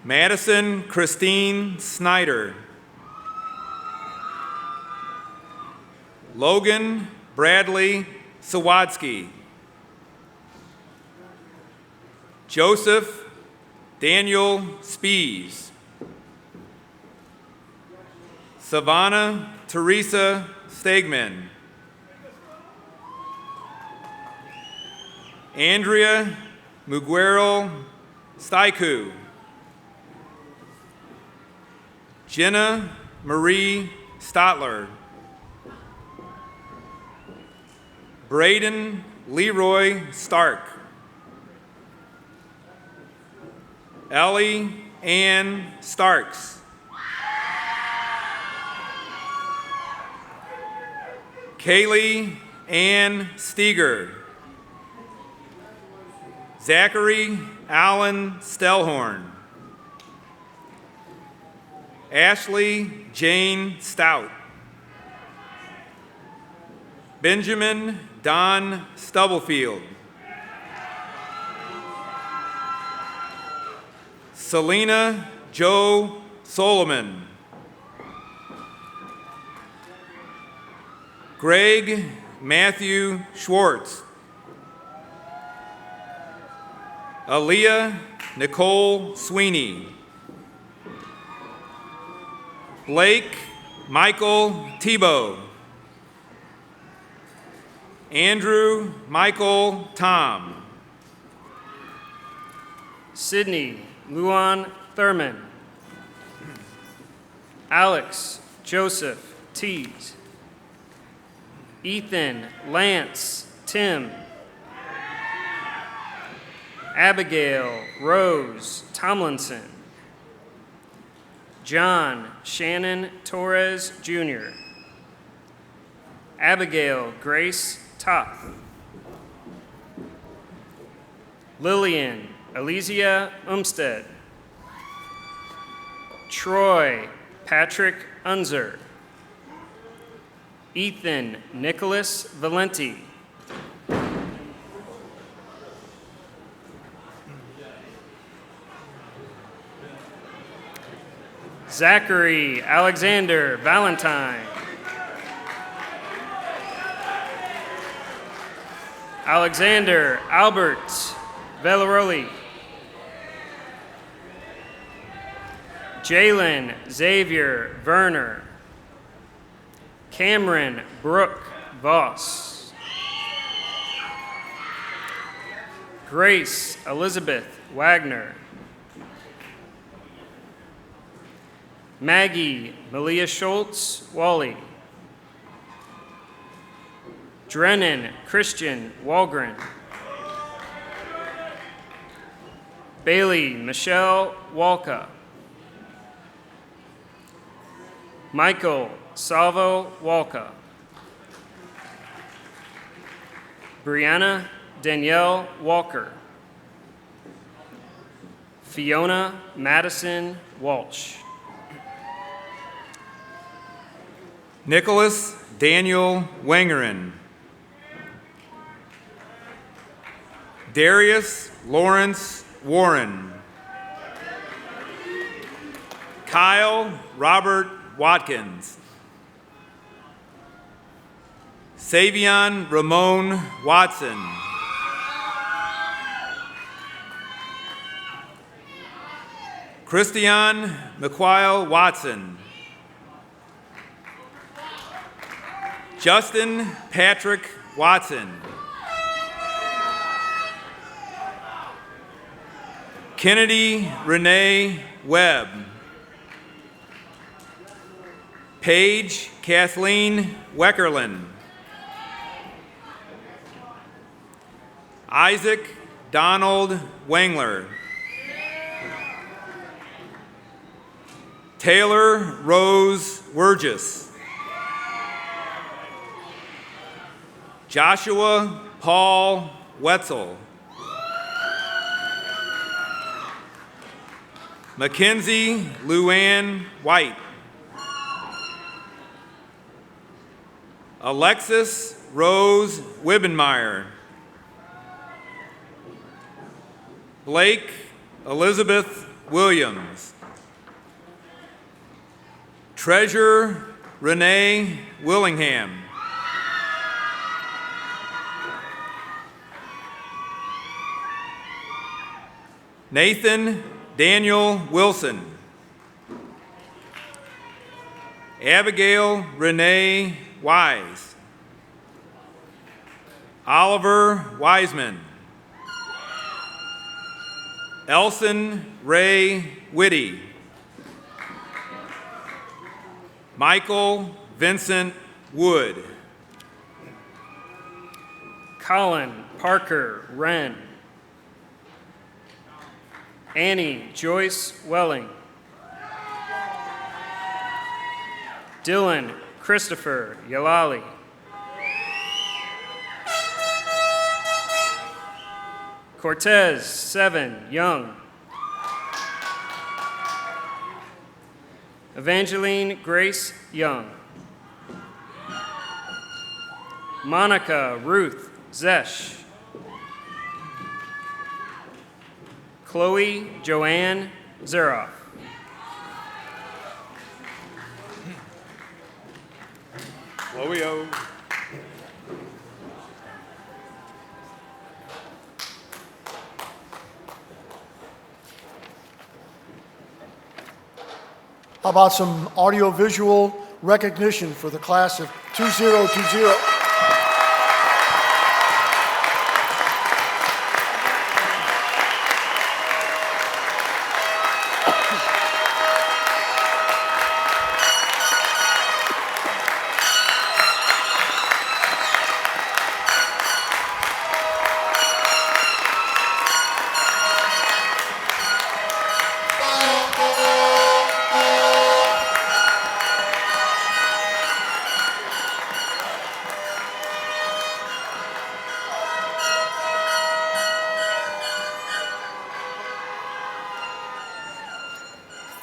Madison Christine Snyder. Logan Bradley Sawadsky. Joseph Daniel Spees. Savannah Teresa Stegman. Andrea Muguero Staiku. Jenna Marie Stotler. Braden Leroy Stark. Ellie Ann Starks. Kaylee Ann Steger. Zachary Allen Stellhorn. Ashley Jane Stout. Benjamin Don Stubblefield. Selena Joe Solomon. Greg Matthew Schwartz. Aaliyah Nicole Sweeney. Blake Michael Tebow. Andrew Michael Tom. Sydney Luan Thurman. Alex Joseph Tees. Ethan Lance Tim. Abigail Rose Tomlinson. John Shannon Torres Jr. Abigail Grace Toth. Lillian Elysia Umstead. Troy Patrick Unzer. Ethan Nicholas Valenti. Zachary Alexander Valentine. Alexander Albert Velaroli. Jalen Xavier Werner. Cameron Brooke Voss. Grace Elizabeth Wagner. Maggie Malia Schultz Wally. Drennan Christian Walgren. Bailey Michelle Walka. Michael Salvo Walka. Brianna Danielle Walker. Fiona Madison Walsh. Nicholas Daniel Wangerin. Darius Lawrence Warren. Kyle Robert Watkins. Savion Ramon Watson. Christian McQuile Watson. Justin Patrick Watson. Kennedy Renee Webb. Paige Kathleen Weckerlin. Isaac Donald Wengler. Taylor Rose Wurgis. Joshua Paul Wetzel. Mackenzie Luann White. Alexis Rose Wibbenmeyer. Blake Elizabeth Williams. Treasure Renee Willingham. Nathan Daniel Wilson. Abigail Renee Wise. Oliver Wiseman. Elson Ray Whitty. Michael Vincent Wood. Colin Parker Wren. Annie Joyce Welling. Dylan Christopher Yalali. Cortez Seven Young. Evangeline Grace Young. Monica Ruth Zesh. Chloe Joanne Zeroff. Chloe-O. How about some audio-visual recognition for the class of 2020?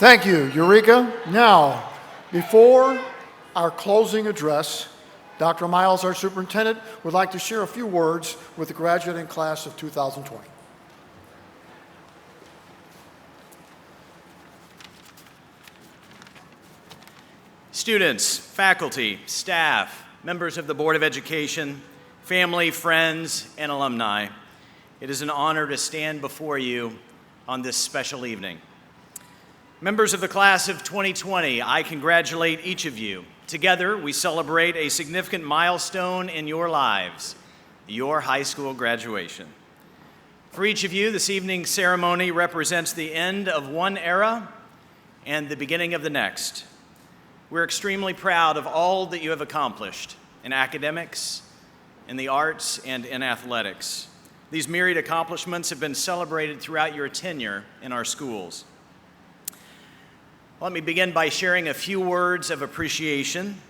Thank you, Eureka. Now, before our closing address, Dr. Miles, our superintendent, would like to share a few words with the graduating class of 2020. Students, faculty, staff, members of the Board of Education, family, friends, and alumni, it is an honor to stand before you on this special evening. Members of the class of 2020, I congratulate each of you. Together, we celebrate a significant milestone in your lives, your high school graduation. For each of you, this evening's ceremony represents the end of one era and the beginning of the next. We're extremely proud of all that you have accomplished in academics, in the arts, and in athletics. These myriad accomplishments have been celebrated throughout your tenure in our schools. Let me begin by sharing a few words of appreciation.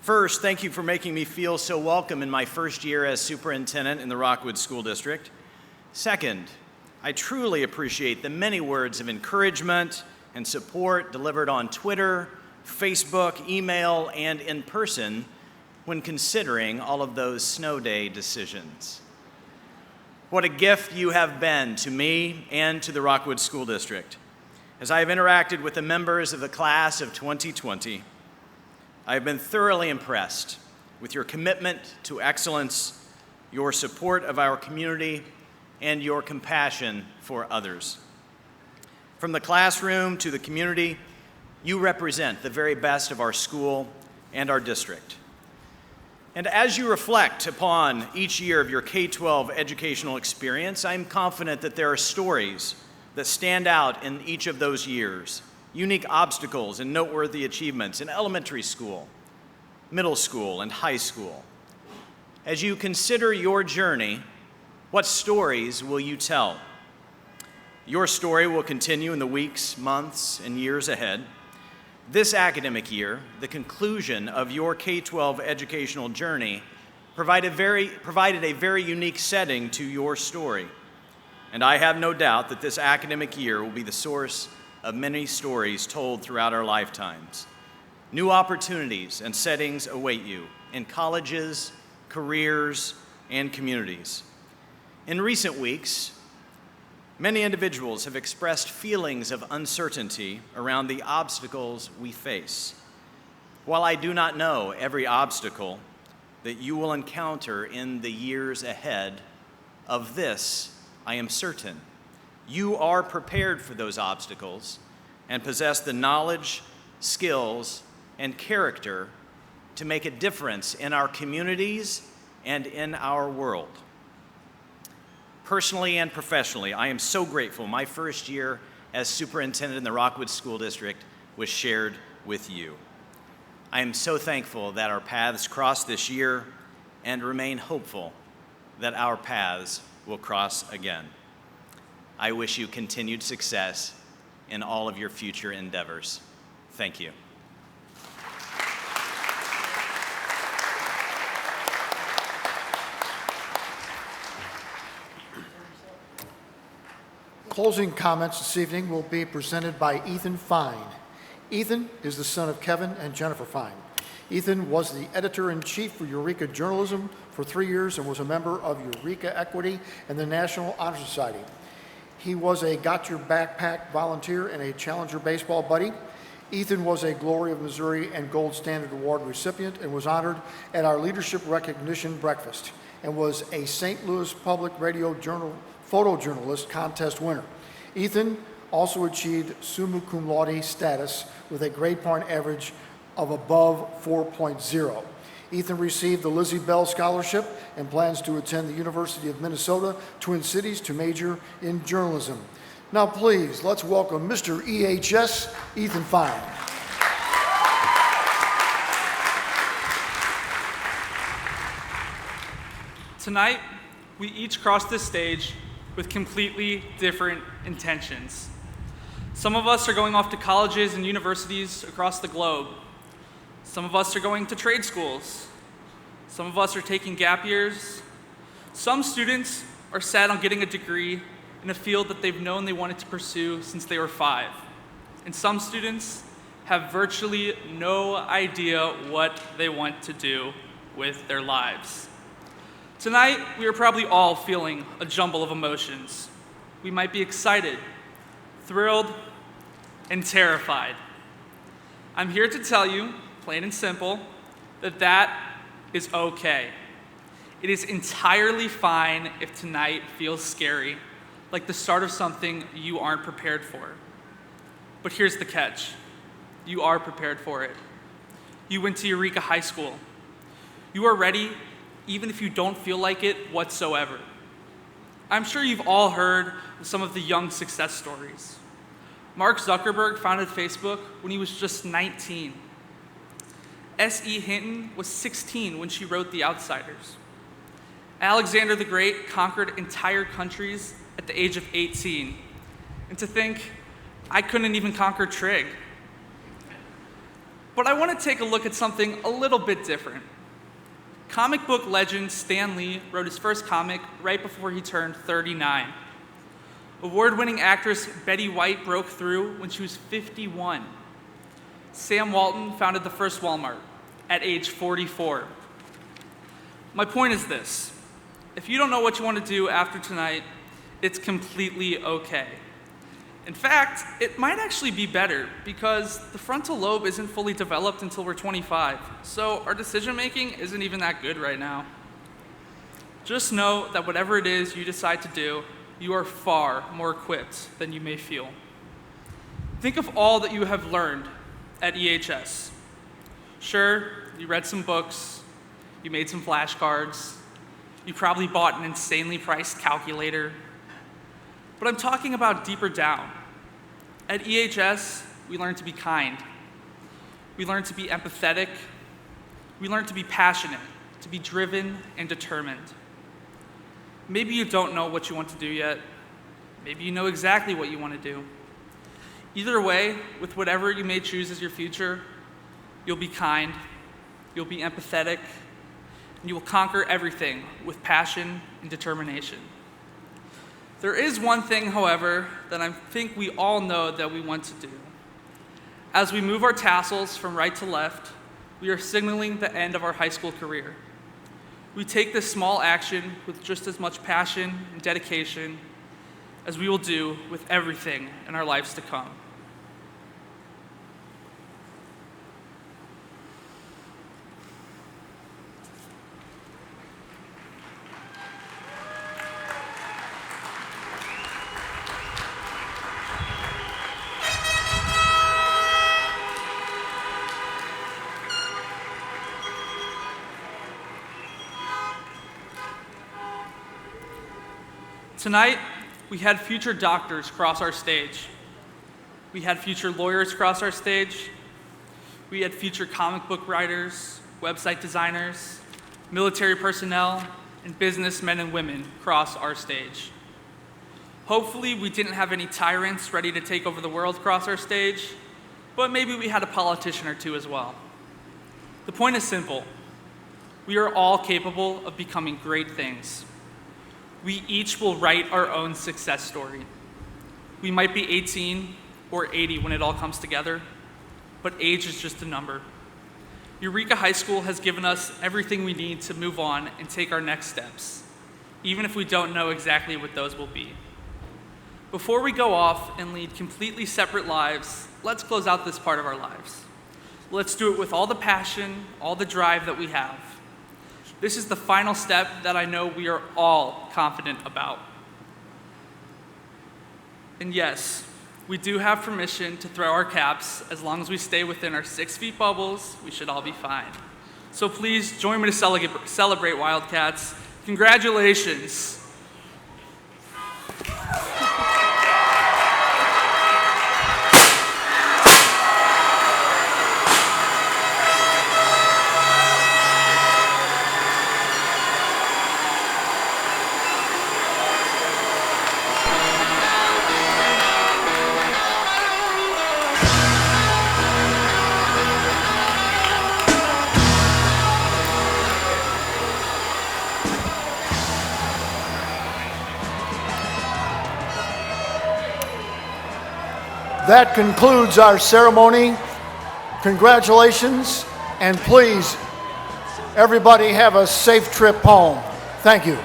First, thank you for making me feel so welcome in my first year as superintendent in the Rockwood School District. Second, I truly appreciate the many words of encouragement and support delivered on Twitter, Facebook, email, and in person when considering all of those snow day decisions. What a gift you have been to me and to the Rockwood School District. As I have interacted with the members of the class of 2020, I have been thoroughly impressed with your commitment to excellence, your support of our community, and your compassion for others. From the classroom to the community, you represent the very best of our school and our district. And as you reflect upon each year of your K-12 educational experience, I'm confident that there are stories that stand out in each of those years, unique obstacles and noteworthy achievements in elementary school, middle school, and high school. As you consider your journey, what stories will you tell? Your story will continue in the weeks, months, and years ahead. This academic year, the conclusion of your K-12 educational journey provided a very unique setting to your story. And I have no doubt that this academic year will be the source of many stories told throughout our lifetimes. New opportunities and settings await you in colleges, careers, and communities. In recent weeks, many individuals have expressed feelings of uncertainty around the obstacles we face. While I do not know every obstacle that you will encounter in the years ahead, of this I am certain. You are prepared for those obstacles and possess the knowledge, skills, and character to make a difference in our communities and in our world. Personally and professionally, I am so grateful my first year as superintendent in the Rockwood School District was shared with you. I am so thankful that our paths crossed this year and remain hopeful that our paths will cross again. I wish you continued success in all of your future endeavors. Thank you. Closing comments this evening will be presented by Ethan Fine. Ethan is the son of Kevin and Jennifer Fine. Ethan was the editor-in-chief for Eureka Journalism for 3 years and was a member of Eureka Equity and the National Honor Society. He was a Got Your Backpack volunteer and a Challenger baseball buddy. Ethan was a Glory of Missouri and Gold Standard Award recipient and was honored at our Leadership Recognition Breakfast and was a St. Louis Public Radio Journal photojournalist contest winner. Ethan also achieved summa cum laude status with a grade point average of above 4.0. Ethan received the Lizzie Bell Scholarship and plans to attend the University of Minnesota Twin Cities to major in journalism. Now please, let's welcome Mr. EHS, Ethan Fine. Tonight, we each cross this stage with completely different intentions. Some of us are going off to colleges and universities across the globe. Some of us are going to trade schools. Some of us are taking gap years. Some students are set on getting a degree in a field that they've known they wanted to pursue since they were 5. And some students have virtually no idea what they want to do with their lives. Tonight, we are probably all feeling a jumble of emotions. We might be excited, thrilled, and terrified. I'm here to tell you, plain and simple, that is okay. It is entirely fine if tonight feels scary, like the start of something you aren't prepared for. But here's the catch. You are prepared for it. You went to Eureka High School. You are ready, even if you don't feel like it whatsoever. I'm sure you've all heard of some of the young success stories. Mark Zuckerberg founded Facebook when he was just 19. S.E. Hinton was 16 when she wrote The Outsiders. Alexander the Great conquered entire countries at the age of 18. And to think, I couldn't even conquer Trig. But I want to take a look at something a little bit different. Comic book legend Stan Lee wrote his first comic right before he turned 39. Award-winning actress Betty White broke through when she was 51. Sam Walton founded the first Walmart at age 44. My point is this: if you don't know what you want to do after tonight, it's completely okay. In fact, it might actually be better because the frontal lobe isn't fully developed until we're 25, so our decision-making isn't even that good right now. Just know that whatever it is you decide to do, you are far more equipped than you may feel. Think of all that you have learned at EHS. Sure, you read some books, you made some flashcards, you probably bought an insanely priced calculator, but I'm talking about deeper down. At EHS, we learn to be kind. We learn to be empathetic. We learn to be passionate, to be driven and determined. Maybe you don't know what you want to do yet. Maybe you know exactly what you want to do. Either way, with whatever you may choose as your future, you'll be kind, you'll be empathetic, and you will conquer everything with passion and determination. There is one thing, however, that I think we all know that we want to do. As we move our tassels from right to left, we are signaling the end of our high school career. We take this small action with just as much passion and dedication as we will do with everything in our lives to come. Tonight, we had future doctors cross our stage. We had future lawyers cross our stage. We had future comic book writers, website designers, military personnel, and businessmen and women cross our stage. Hopefully, we didn't have any tyrants ready to take over the world cross our stage, but maybe we had a politician or two as well. The point is simple. We are all capable of becoming great things. We each will write our own success story. We might be 18 or 80 when it all comes together, but age is just a number. Eureka High School has given us everything we need to move on and take our next steps, even if we don't know exactly what those will be. Before we go off and lead completely separate lives, let's close out this part of our lives. Let's do it with all the passion, all the drive that we have. This is the final step that I know we are all confident about. And yes, we do have permission to throw our caps. As long as we stay within our 6 feet bubbles, we should all be fine. So please join me to celebrate Wildcats. Congratulations. That concludes our ceremony. Congratulations, and please, everybody have a safe trip home. Thank you.